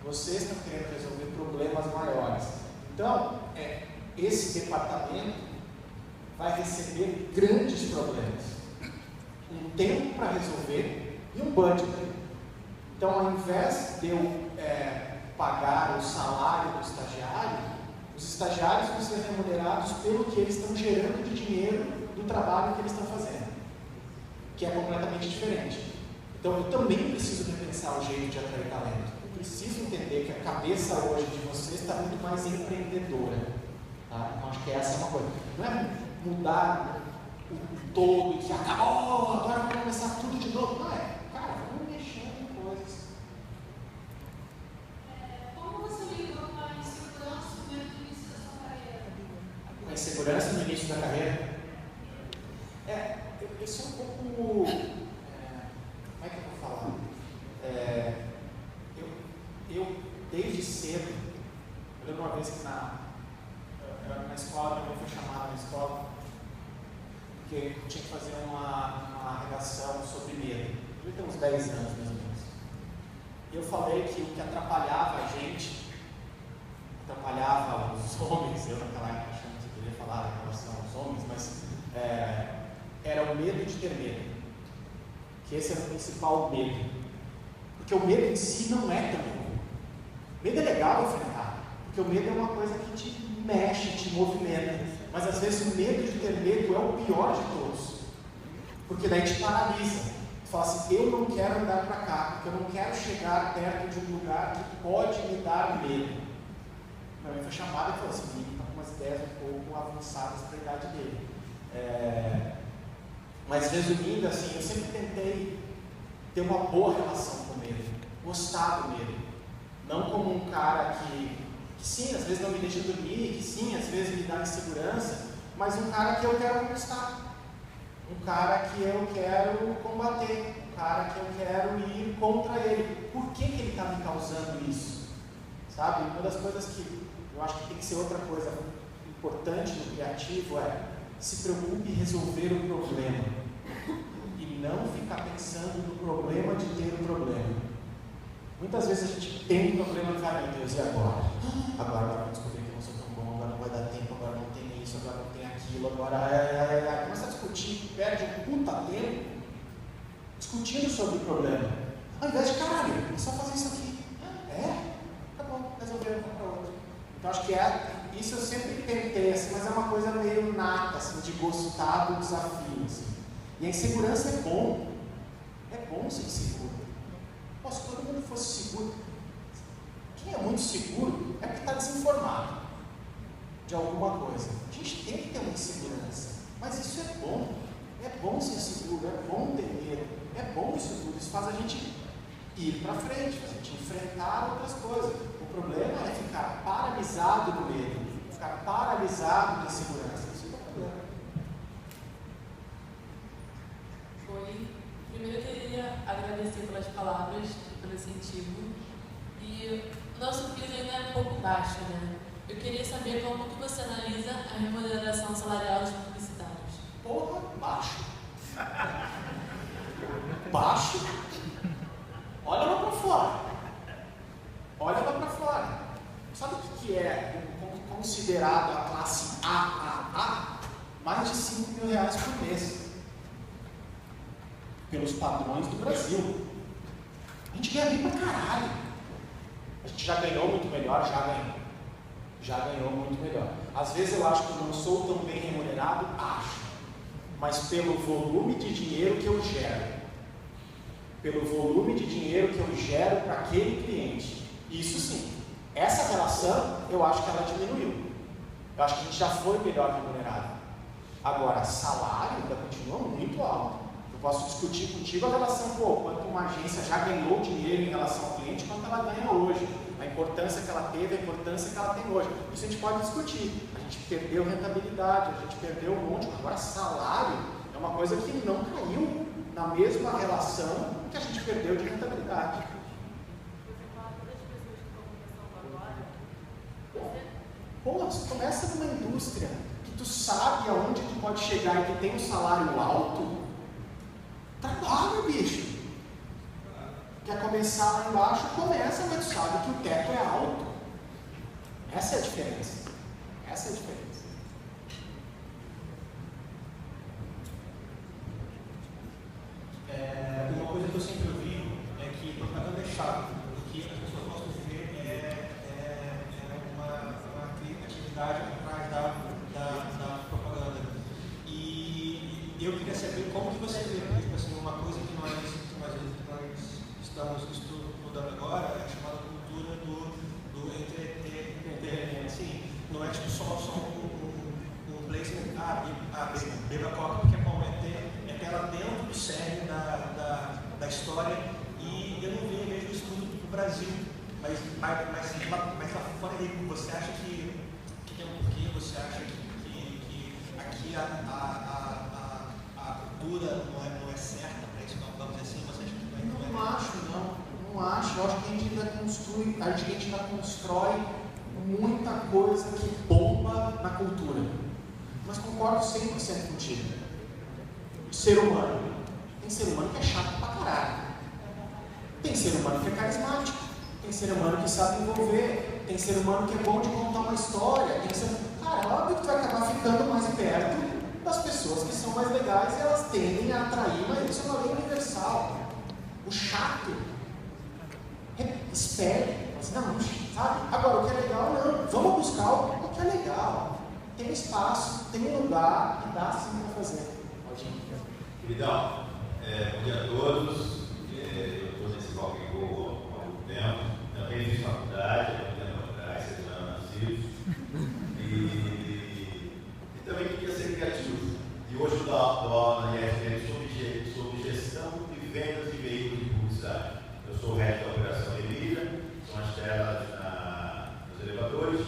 Vocês estão querendo resolver problemas maiores. Então, esse departamento vai receber grandes problemas. Um tempo para resolver e um budget. Então, ao invés de eu pagar o salário do estagiário, os estagiários vão ser remunerados pelo que eles estão gerando de dinheiro do trabalho que eles estão fazendo, que é completamente diferente. Então, eu também preciso repensar o jeito de atrair talento. Eu preciso entender que a cabeça hoje de vocês está muito mais empreendedora. Tá? Então, acho que essa é uma coisa. Não é mudar o todo e que acabou, agora vamos começar tudo de novo. Não é. Cara, vamos mexendo em coisas. Como você lidou com a insegurança no início da sua carreira? Com a insegurança no início da carreira? Eu sou um pouco... como é que eu vou falar? Eu desde cedo, eu lembro uma vez que eu era na escola, eu fui chamado na escola, porque eu tinha que fazer uma redação sobre medo. Eu tinha uns 10 anos, mais ou menos. E eu falei que o que atrapalhava a gente, atrapalhava os homens, eu naquela época achando que eu queria falar em relação aos homens, mas era o medo de ter medo. Que esse era o principal medo. Porque o medo em si não é tão ruim. Medo é legal enfrentar, porque o medo é uma coisa que te mexe, te movimenta. Mas às vezes o medo de ter medo é o pior de todos. Porque daí te paralisa. Tu fala assim, eu não quero andar para cá, porque eu não quero chegar perto de um lugar que pode me dar medo. Meu amigo foi chamado e falou assim, ele está com umas ideias um pouco avançadas para a idade dele. Mas resumindo assim, eu sempre tentei ter uma boa relação com o medo, gostar do medo. Não como um cara que sim, às vezes não me deixa dormir, que sim, às vezes me dá insegurança, mas um cara que eu quero conquistar, um cara que eu quero combater, um cara que eu quero ir contra ele. Por que ele está me causando isso? Sabe? Uma das coisas que eu acho que tem que ser outra coisa importante no criativo se preocupe em resolver o problema e não ficar pensando no problema de ter o problema. Muitas vezes a gente tem um problema e vai, meu Deus, e agora? Agora eu vou descobrir que eu não sou tão bom, agora não vai dar tempo, agora não tem isso, agora não tem aquilo, agora começa a discutir, perde um puta tempo discutindo sobre o problema. Ao invés de, caralho, é só fazer isso aqui. Tá bom, resolveu, vamos para outro. Então acho que isso eu sempre tentei, assim, mas é uma coisa meio nata, assim, de gostar do desafio. Assim. E a insegurança é bom ser inseguro. Pô, se todo mundo fosse seguro, quem é muito seguro é porque está desinformado de alguma coisa. A gente tem que ter uma insegurança, mas isso é bom ser seguro, é bom ter medo, é bom isso tudo, isso faz a gente ir para frente, faz a gente enfrentar outras coisas. O problema é ficar paralisado no medo, ficar paralisado na insegurança. Isso é o problema. Primeiro eu queria agradecer pelas palavras, pelo incentivo. E o nosso piso ainda é um pouco baixo, né? Eu queria saber como que você analisa a remuneração salarial dos publicitários. Porra, baixo. Baixo? Olha lá para fora. Olha lá para fora. Sabe o que é considerado a classe AAA? Mais de R$5.000 por mês. Pelos padrões do Brasil. A gente ganha bem pra caralho. A gente já ganhou muito melhor, já ganhou muito melhor. Às vezes eu acho que eu não sou tão bem remunerado, acho. Mas pelo volume de dinheiro que eu gero. Pelo volume de dinheiro que eu gero para aquele cliente. Isso sim. Essa relação, eu acho que ela diminuiu. Eu acho que a gente já foi melhor remunerado. Agora, salário ainda continua muito alto. Eu posso discutir contigo a relação, quanto uma agência já ganhou dinheiro em relação ao cliente, quanto ela ganha hoje. A importância que ela teve, a importância que ela tem hoje. Isso a gente pode discutir. A gente perdeu rentabilidade, a gente perdeu um monte. Agora, salário é uma coisa que não caiu na mesma relação que a gente perdeu de rentabilidade. Você começa numa indústria que tu sabe aonde tu pode chegar e que tem um salário alto. Trabalha, bicho. Quer começar lá embaixo? Começa, mas tu sabe que o teto é alto. Essa é a diferença. Essa é a diferença. Uma coisa que eu sempre ouvi é que propaganda é chato, porque as pessoas gostam de ver uma criatividade atrás da propaganda. E eu queria saber como que você vê, tipo assim, uma coisa que nós estamos estudando agora é a chamada cultura do entretenimento. Assim, não é tipo só um placement, beba coca porque é bom, é ela dentro do cerne da história, e eu não vejo isso tudo no Brasil, mas lá fora aí, você acha que tem um porquê? Você acha que aqui a cultura não é certa para isso, vamos dizer assim? Você acha que não acho. Eu acho que a gente ainda constrói muita coisa que bomba na cultura. Mas concordo 100% contigo. Ser humano. Tem ser humano que é chato pra caralho. Tem ser humano que é carismático. Tem ser humano que sabe envolver. Tem ser humano que é bom de contar uma história. Cara, é óbvio que tu vai acabar ficando mais perto das pessoas que são mais legais e elas tendem a atrair, mas isso é uma lei universal. O chato espere. Não, sabe? Agora, o que é legal, não. Vamos buscar o que é legal. Tem espaço, tem um lugar que dá sim para fazer. Queridão, bom dia a todos. Eu estou nesse Rock and Roll há algum tempo. Também fiz faculdade, há muito tempo atrás, 6 anos nascidos. E também queria ser criativo. E hoje eu dou aula na IFM sobre gestão e vendas de veículos de publicidade. Eu sou o head da operação de mídia, são as telas nos elevadores,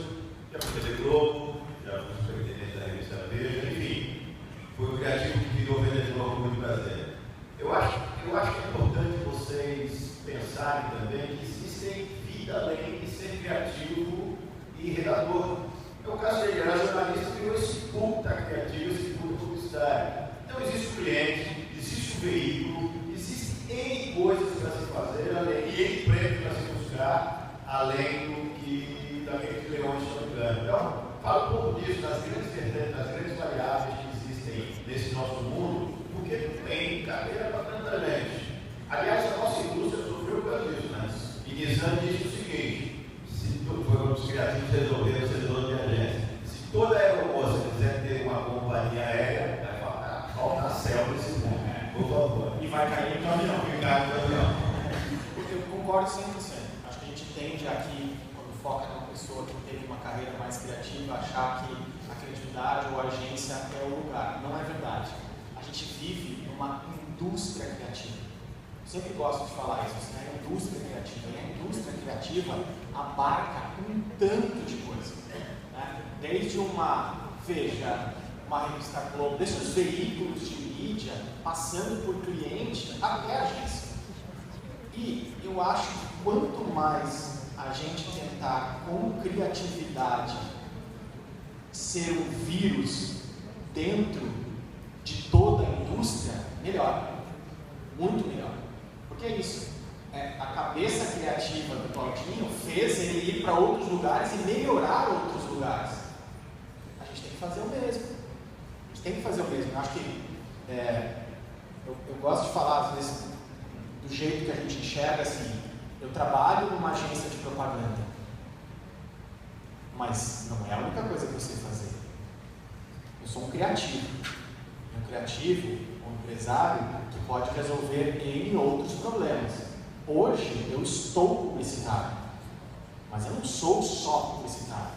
já fui TV Globo, já fui superintendente da revista Veja, enfim, fui o criativo que virou vendedor com muito prazer. Eu acho que é importante vocês pensarem também que existe vida além de ser criativo e redator. É o caso de a jornalista que criou esse puta criativo, esse puta publicitário. Então existe o cliente, existe o veículo, existem N coisas para se fazer, e N prêmios para se mostrar além do que daqueles leões estão dando. Então, fala um pouco disso, das grandes variáveis que existem nesse nosso mundo, porque não tem cadeira para tanta gente. Aliás, a nossa indústria sofreu por isso, né? E Nizam disse o seguinte: se os criativos resolverem o setor de agência, se toda a aeromoça quiser ter uma companhia aérea, vai faltar céu nesse mundo. Por favor. E vai cair no avião. Eu concordo 100%. Acho que a gente tende aqui, quando foca numa pessoa que teve uma carreira mais criativa, achar que a criatividade ou a agência é o lugar. Não é verdade. A gente vive numa indústria criativa. Eu sempre gosto de falar isso, né? A indústria criativa. E a indústria criativa abarca um tanto de coisa. Né? Desde uma revista Globo, desde os veículos de mídia, passando por cliente até a agência. E eu acho que quanto mais a gente tentar, com criatividade, ser um vírus dentro de toda a indústria, melhor. Muito melhor. Porque é isso. A cabeça criativa do Claudinho fez ele ir para outros lugares e melhorar outros lugares. A gente tem que fazer o mesmo. A gente tem que fazer o mesmo. Eu acho que eu gosto de falar, às vezes, do jeito que a gente enxerga assim. Eu trabalho numa agência de propaganda, mas não é a única coisa que eu sei fazer. Eu sou um criativo. Um criativo, um empresário que pode resolver N outros problemas. Hoje eu estou publicitário, mas eu não sou só publicitário.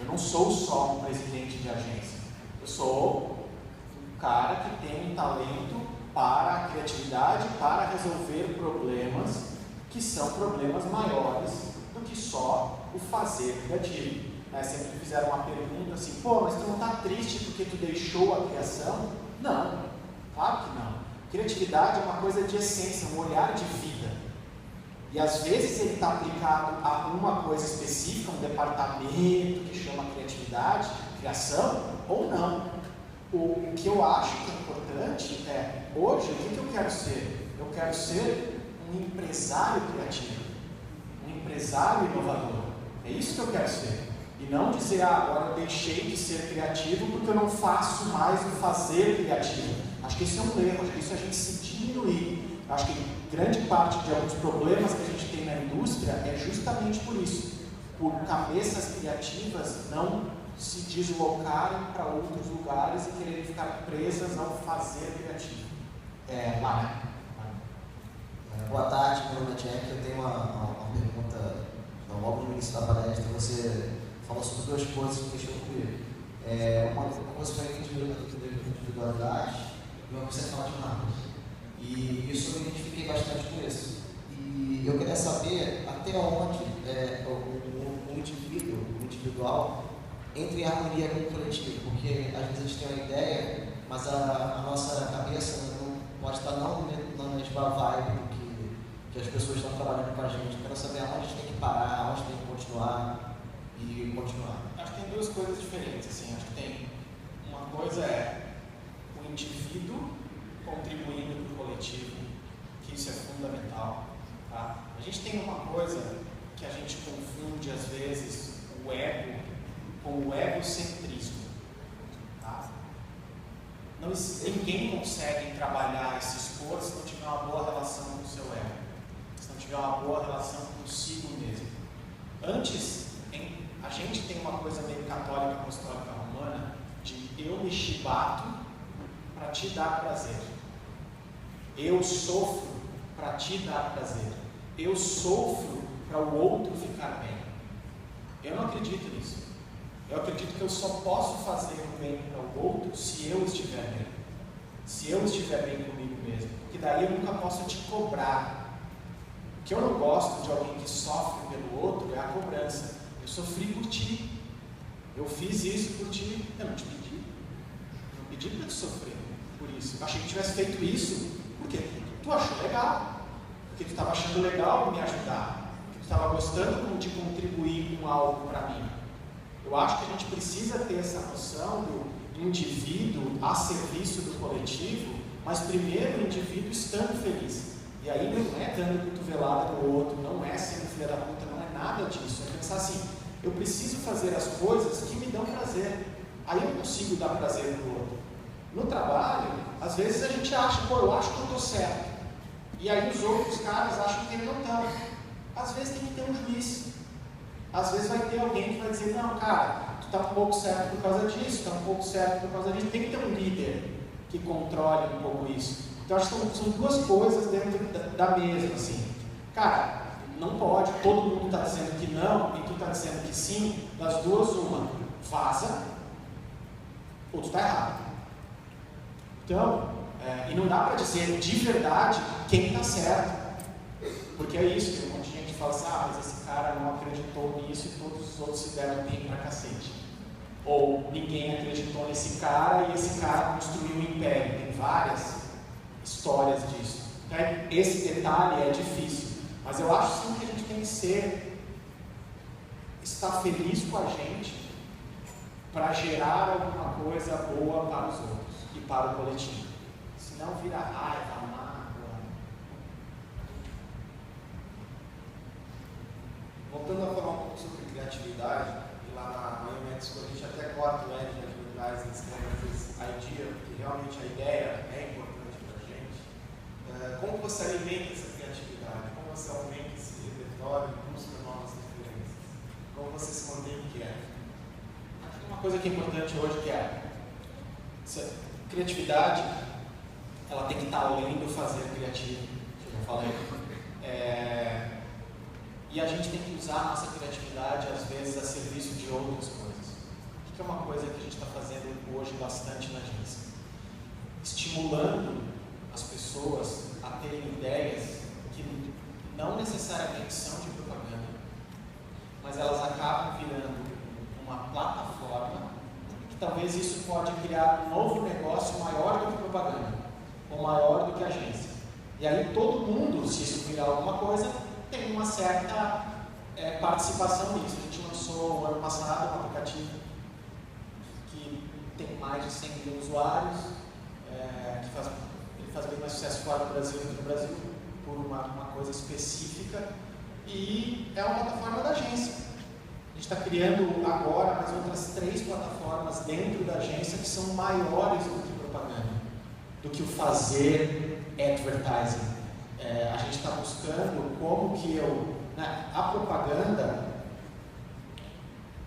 Eu não sou só um presidente de agência. Eu sou um cara que tem um talento para a criatividade, para resolver problemas que são problemas maiores do que só o fazer criativo. Sempre fizeram uma pergunta assim: pô, mas tu não está triste porque tu deixou a criação? Não, claro que não. Criatividade é uma coisa de essência, um olhar de vida. E às vezes ele está aplicado a uma coisa específica, um departamento que chama criatividade, criação, ou não. O que eu acho que é importante é, hoje, o que eu quero ser? Eu quero ser um empresário criativo, um empresário inovador. É isso que eu quero ser. E não dizer, agora eu deixei de ser criativo porque eu não faço mais o fazer criativo. Acho que isso é um erro, acho que isso é a gente se diminuir. Acho que grande parte de alguns problemas que a gente tem na indústria é justamente por isso. Por cabeças criativas não se deslocarem para outros lugares e quererem ficar presas ao fazer criativo. Lá, né? Boa tarde, meu nome é Jack. Eu tenho uma pergunta, logo no início da palestra. Você falou sobre duas coisas que mexeu comigo. Uma coisa foi a individualidade e uma coisa é falar de marcas. E isso eu me identifiquei bastante com isso. E eu queria saber até onde o individual entra em harmonia com o coletivo, porque às vezes a gente tem uma ideia, mas a nossa cabeça não pode estar não na mesma vibe que as pessoas estão trabalhando com a gente. Eu quero saber aonde a gente tem que parar, aonde tem que continuar e continuar. Acho que tem duas coisas diferentes, assim. Acho que tem uma coisa o indivíduo contribuindo para o coletivo, que isso é fundamental. Tá? A gente tem uma coisa que a gente confunde às vezes o ego com o egocentrismo. Tá? Ninguém consegue trabalhar esse esforço se não tiver uma boa relação com o seu ego, se não tiver uma boa relação consigo mesmo. Antes, a gente tem uma coisa meio católica apostólica romana de eu me chibato para te dar prazer. Eu sofro para te dar prazer. Eu sofro para o outro ficar bem. Eu não acredito nisso. Eu acredito que eu só posso fazer o bem para o outro se eu estiver bem. Se eu estiver bem comigo mesmo. Porque daí eu nunca posso te cobrar. O que eu não gosto de alguém que sofre pelo outro é a cobrança. Eu sofri por ti. Eu fiz isso por ti. Eu não te pedi. Eu não pedi para te sofrer por isso. Eu achei que tivesse feito isso porque tu achou legal. Porque tu estava achando legal me ajudar. Porque tu estava gostando de contribuir com algo para mim. Eu acho que a gente precisa ter essa noção do indivíduo a serviço do coletivo, mas primeiro o indivíduo estando feliz. E aí não é dando cotovelada no outro, não é sendo filha da puta Eu preciso fazer as coisas que me dão prazer. Aí eu consigo dar prazer para o outro. No trabalho, às vezes a gente acha, pô, eu acho que eu estou certo. E aí os outros caras acham que eles não estão. Às vezes tem que ter um juiz. Às vezes vai ter alguém que vai dizer, não, cara, tu está um pouco certo por causa disso, está um pouco certo por causa disso. Tem que ter um líder que controle um pouco isso. Então acho que são duas coisas dentro da mesa, assim. Cara, não pode, todo mundo está dizendo que não e tu está dizendo que sim, das duas uma, vaza ou tu está errado. Então, e não dá para dizer de verdade quem está certo, porque é isso, que um monte de gente fala assim, ah, mas esse cara não acreditou nisso e todos os outros se deram bem pra cacete. Ou ninguém acreditou nesse cara e esse cara construiu um império. Tem várias histórias disso. Esse detalhe é difícil, mas eu acho sim que a gente tem que estar feliz com a gente para gerar alguma coisa boa para os outros e para o coletivo. Senão vira raiva, mágoa. Voltando a falar um pouco sobre criatividade, e lá na UMEX a gente até corta o L de atividades e escreve a idea, porque realmente a ideia é importante para a gente. Como você alimenta essa criatividade? Como você aumenta esse repertório e busca novas referências? Como você se mantém inquieto? Uma coisa que é importante hoje que é essa criatividade, ela tem que estar além do fazer criativo, que eu já falei. E a gente tem que usar a nossa criatividade, às vezes, a serviço de outras coisas. O que é uma coisa que a gente está fazendo hoje bastante na agência? Estimulando as pessoas a terem ideias que não necessariamente são de propaganda, mas elas acabam virando uma plataforma que talvez isso pode criar um novo negócio maior do que propaganda, ou maior do que agência. E aí todo mundo, se isso virar alguma coisa, tem uma certa participação nisso. A gente lançou o ano passado um aplicativo que tem mais de 100 mil usuários, ele faz bem mais sucesso fora do Brasil do que no Brasil, por uma coisa específica, e é uma plataforma da agência. A gente está criando agora mais outras 3 plataformas dentro da agência que são maiores do que propaganda, do que o fazer advertising. A gente está buscando como que a propaganda,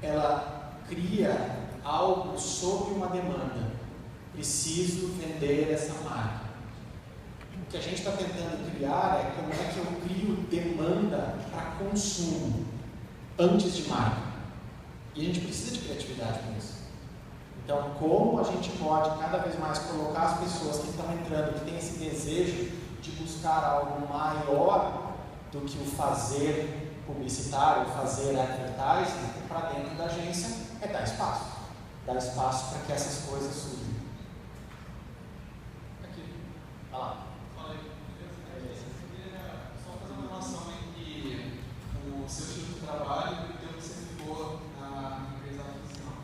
ela cria algo sob uma demanda. Preciso vender essa marca. O que a gente está tentando criar é como é que eu crio demanda para consumo antes de marca. E a gente precisa de criatividade para isso. Então, como a gente pode cada vez mais colocar as pessoas que estão entrando, que têm esse desejo de buscar algo maior do que o fazer publicitário, o fazer advertising, para dentro da agência, é dar espaço. Dar espaço para que essas coisas surjam. Aqui. Vai lá. Fala aí. Eu queria só fazer uma relação entre o seu estilo de trabalho e o que você ficou na empresa profissional.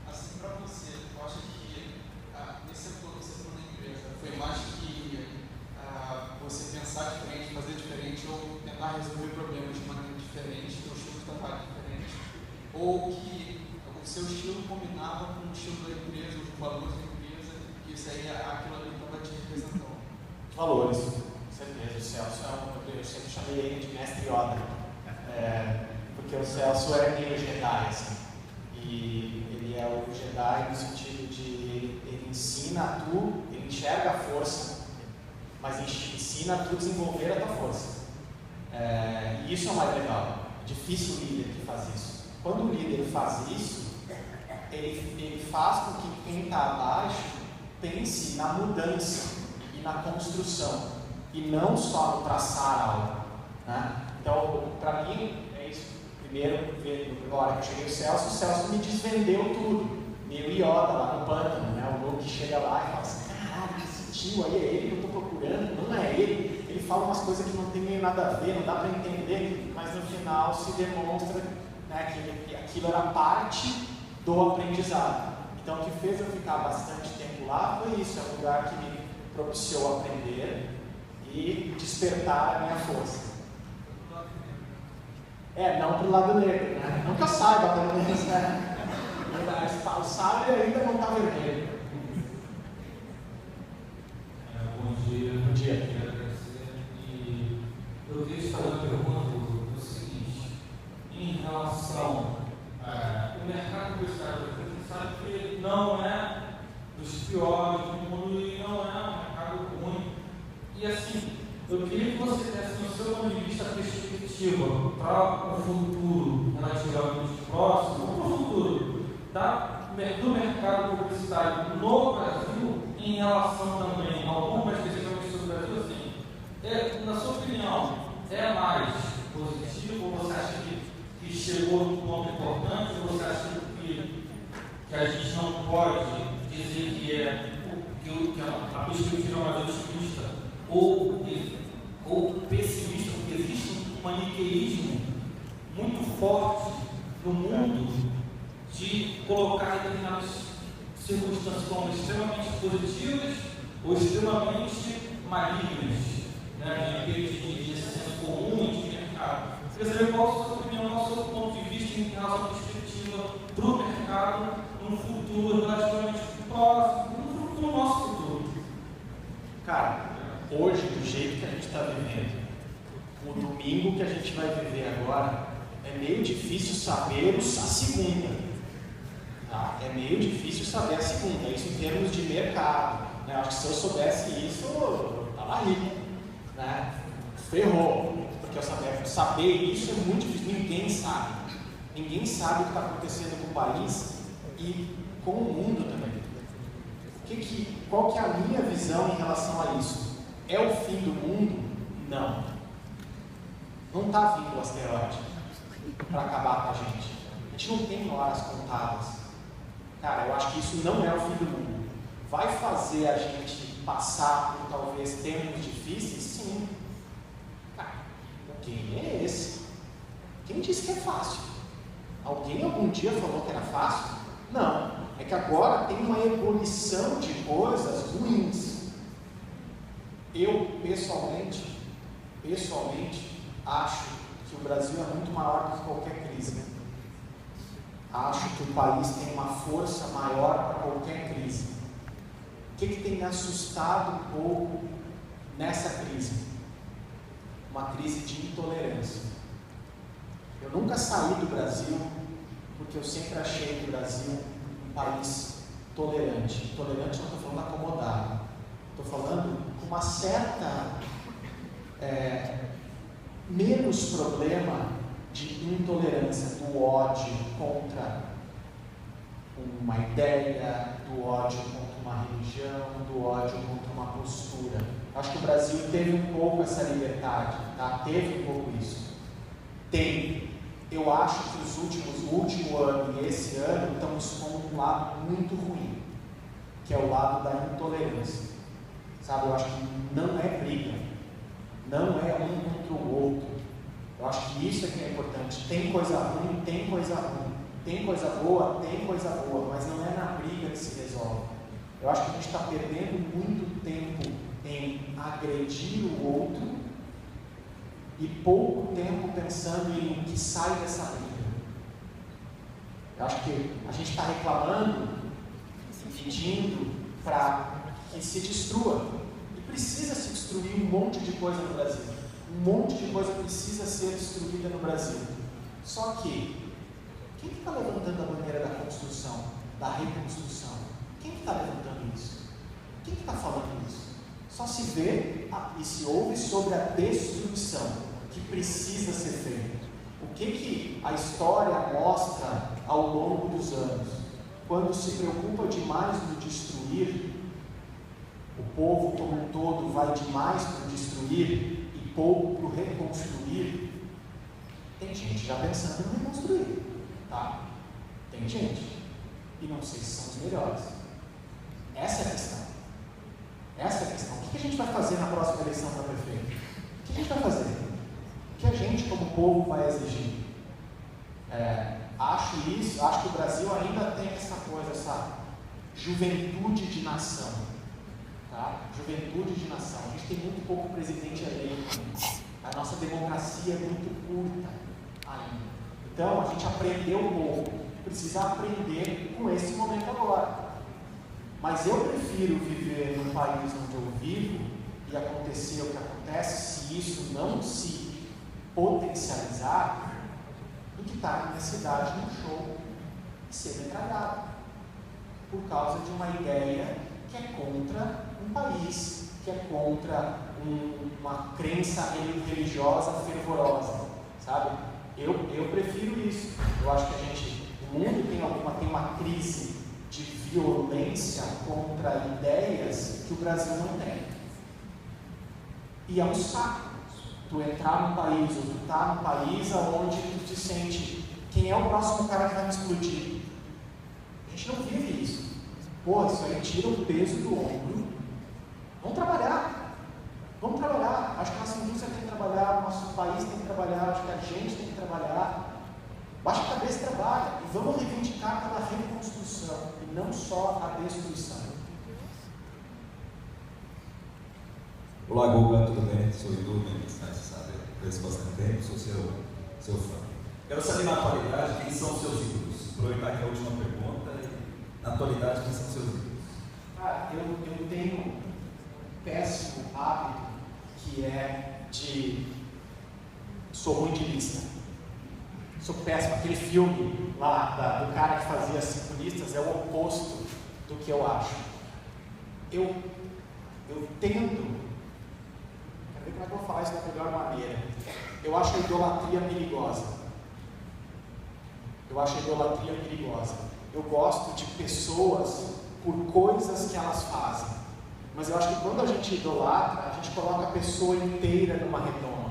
Assim, para você, eu acho que nesse setor da empresa foi mais que você pensar diferente, fazer diferente ou tentar resolver problemas de maneira diferente, ter um estilo de trabalho diferente, ou que o seu estilo combinava com o estilo da empresa, os valores da empresa, e isso aí aquilo ali estava te representando. Valores, com certeza. O Celso eu sempre chamei ele de mestre Yoda, porque o Celso é meio Jedi, assim, e ele é o Jedi no sentido de ele ensina a tu, ele enxerga a força, mas ensina a tu desenvolver a tua força. E isso é o mais legal. É difícil o líder que faz isso. Quando o líder faz isso, ele faz com que quem está abaixo pense na mudança e na construção, e não só no traçar algo. Né? Então, para mim, é isso. Primeiro, na hora que eu cheguei o Celso me desvendeu tudo. Meio Yoda lá no pântano, né? O Luke chega lá e fala assim, caralho, esse tio aí é ele que eu estou procurando, não é ele. Ele fala umas coisas que não tem nem nada a ver, não dá para entender, mas no final se demonstra, né, que aquilo era parte do aprendizado. Então, o que fez eu ficar bastante tempo lá foi isso, é um lugar que me propiciou aprender e despertar a minha força. Não pro lado negro, né? Nunca saiba, pelo menos, né? O sábio ainda não está vermelho. Bom dia. Bom dia. Quero agradecer. E eu queria te fazer uma pergunta do seguinte: em relação ao mercado publicitário, a gente sabe que não é dos piores do mundo e não é um mercado ruim. E assim, eu queria que você desse no seu ponto de vista perspectiva para o futuro relativamente próximo, para o futuro do mercado publicitário no Brasil, em relação também a algumas especificamente sobre o Brasil, assim, na sua opinião, é mais positivo ou você acha que chegou num ponto importante ou você acha que a gente não pode dizer que a perspectiva é mais otimista ou pessimista, porque existe um maniqueísmo muito forte no mundo de colocar determinadas circunstâncias como extremamente positivas ou extremamente malignas, né, de senso comum de mercado. Eu queria saber qual a sua opinião, qual o seu ponto de vista em relação à perspectiva para o mercado no futuro relativamente próximo, no nosso futuro. Cara, hoje, do jeito que a gente está vivendo, o domingo que a gente vai viver agora, é meio difícil saber a segunda. Tá? É meio difícil saber a segunda, isso em termos de mercado. Né? Acho que se eu soubesse isso, eu estava rico. Né? Ferrou. Porque saber isso é muito difícil, ninguém sabe. Ninguém sabe o que está acontecendo com o país e com o mundo também. Qual que é a minha visão em relação a isso? É o fim do mundo? Não. Não está vindo o asteroide para acabar com a gente. A gente não tem horas contadas. Cara, eu acho que isso não é o fim do mundo. Vai fazer a gente passar por talvez tempos difíceis? Sim. Cara, quem é esse? Quem disse que é fácil? Alguém algum dia falou que era fácil? Não. É que agora tem uma ebulição de coisas ruins. Eu, pessoalmente, acho que o Brasil é muito maior do que qualquer crise. Acho que o país tem uma força maior para qualquer crise. O que tem me assustado um pouco nessa crise? Uma crise de intolerância. Eu nunca saí do Brasil porque eu sempre achei o Brasil um país tolerante. Tolerante não estou falando acomodado. Estou falando com uma certa menos problema de intolerância, do ódio contra uma ideia, do ódio contra uma religião, do ódio contra uma postura. Acho que o Brasil teve um pouco essa liberdade, tá? Teve um pouco isso. Tem. Eu acho que o último ano e esse ano estão expondo um lado muito ruim, que é o lado da intolerância. Sabe, eu acho que não é briga, não é um contra o outro. Eu acho que isso é que é importante. Tem coisa ruim, tem coisa ruim. Tem coisa boa, mas não é na briga que se resolve. Eu acho que a gente está perdendo muito tempo em agredir o outro e pouco tempo pensando em o que sai dessa briga. Eu acho que a gente está reclamando, pedindo para que se destrua. E precisa se destruir um monte de coisa no Brasil. Um monte de coisa precisa ser destruída no Brasil. Só que, quem está levantando a bandeira da construção, da reconstrução? Quem está levantando isso? Quem está falando isso? Só se vê e se ouve sobre a destruição que precisa ser feita. O que a história mostra ao longo dos anos? Quando se preocupa demais no destruir, o povo como um todo vai demais para o destruir e pouco para o reconstruir. Tem gente já pensando em reconstruir, tá? Tem gente. E não sei se são os melhores. Essa é a questão. Essa é a questão. O que a gente vai fazer na próxima eleição para prefeito? O que a gente vai fazer? O que a gente, como povo, vai exigir? Acho que o Brasil ainda tem essa coisa, essa juventude de nação. Tá? Juventude de nação. A gente tem muito pouco presidente eleito. A nossa democracia é muito curta ainda. Então, a gente aprendeu um pouco, precisa aprender com esse momento agora. Mas eu prefiro viver no país onde eu vivo e acontecer o que acontece, se isso não se potencializar, do que estar na minha cidade num show e ser metralhado por causa de uma ideia que é contra um país, que é contra uma crença religiosa fervorosa, sabe? Eu prefiro isso. Eu acho que o mundo tem uma crise de violência contra ideias que o Brasil não tem. E é um saco tu entrar num país, ou tu estar num país onde tu te sente, quem é o próximo cara que vai me explodir? A gente não vive isso. Pô, isso aí tira o peso do ombro. Vamos trabalhar. Vamos trabalhar. Acho que a nossa indústria tem que trabalhar, o nosso país tem que trabalhar, acho que a gente tem que trabalhar. Baixa a cabeça e trabalha. E vamos reivindicar pela reconstrução e não só a destruição. Olá, Guga, tudo bem? Sou o Edu, você sabe, conheço bastante tempo, sou seu fã. Quero saber na atualidade quem são os seus ídolos. Aproveitar que é a última pergunta. Na atualidade, quem são os seus ídolos? Ah, eu tenho um péssimo hábito que é sou ruim de lista. Sou péssimo. Aquele filme lá do cara que fazia 5 listas é o oposto do que eu acho. Eu tento. Quero ver como é que eu vou falar isso da melhor maneira. Eu acho a idolatria perigosa. Eu gosto de pessoas por coisas que elas fazem. Mas eu acho que quando a gente idolatra, a gente coloca a pessoa inteira numa redoma.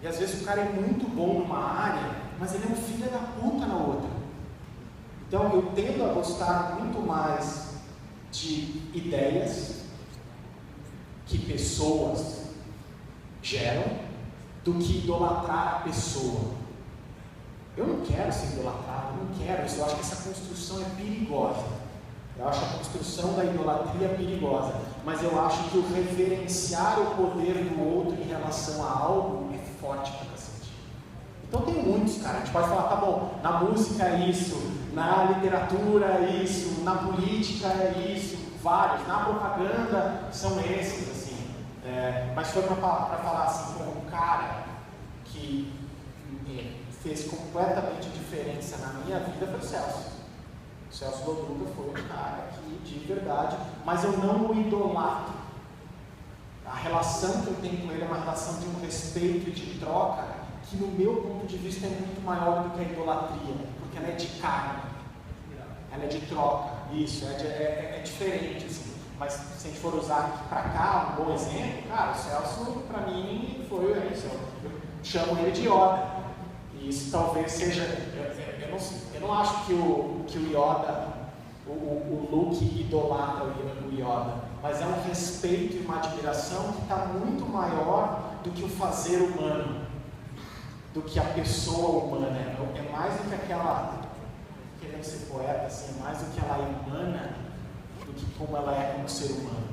E às vezes o cara é muito bom numa área, mas ele é um filho da puta na outra. Então eu tendo a gostar muito mais de ideias que pessoas geram do que idolatrar a pessoa. Eu não quero ser idolatrado, eu não quero isso. Eu acho que essa construção é perigosa. Eu acho a construção da idolatria perigosa. Mas eu acho que o reverenciar o poder do outro em relação a algo é forte pra cacete. Então tem muitos, cara. A gente pode falar, tá bom, na música é isso, na literatura é isso, na política é isso, vários. Na propaganda são esses, assim. Mas foi pra falar assim, como um cara que fez completamente diferença na minha vida foi o Celso. O Celso Lodruga foi um cara que, de verdade, mas eu não o idolatro. A relação que eu tenho com ele é uma relação de um respeito e de troca que, no meu ponto de vista, é muito maior do que a idolatria, porque ela é de carne, ela é de troca, isso, é diferente, assim. Mas se a gente for usar aqui pra cá, um bom exemplo, cara, o Celso, pra mim, foi isso. Eu chamo ele de Yoda. E isso talvez seja, eu não acho que o Yoda, o Luke idolatra o Yoda, mas é um respeito e uma admiração que está muito maior do que o fazer humano, do que a pessoa humana. É mais do que aquela, querendo ser poeta, assim, é mais do que ela é humana, do que como ela é como ser humano.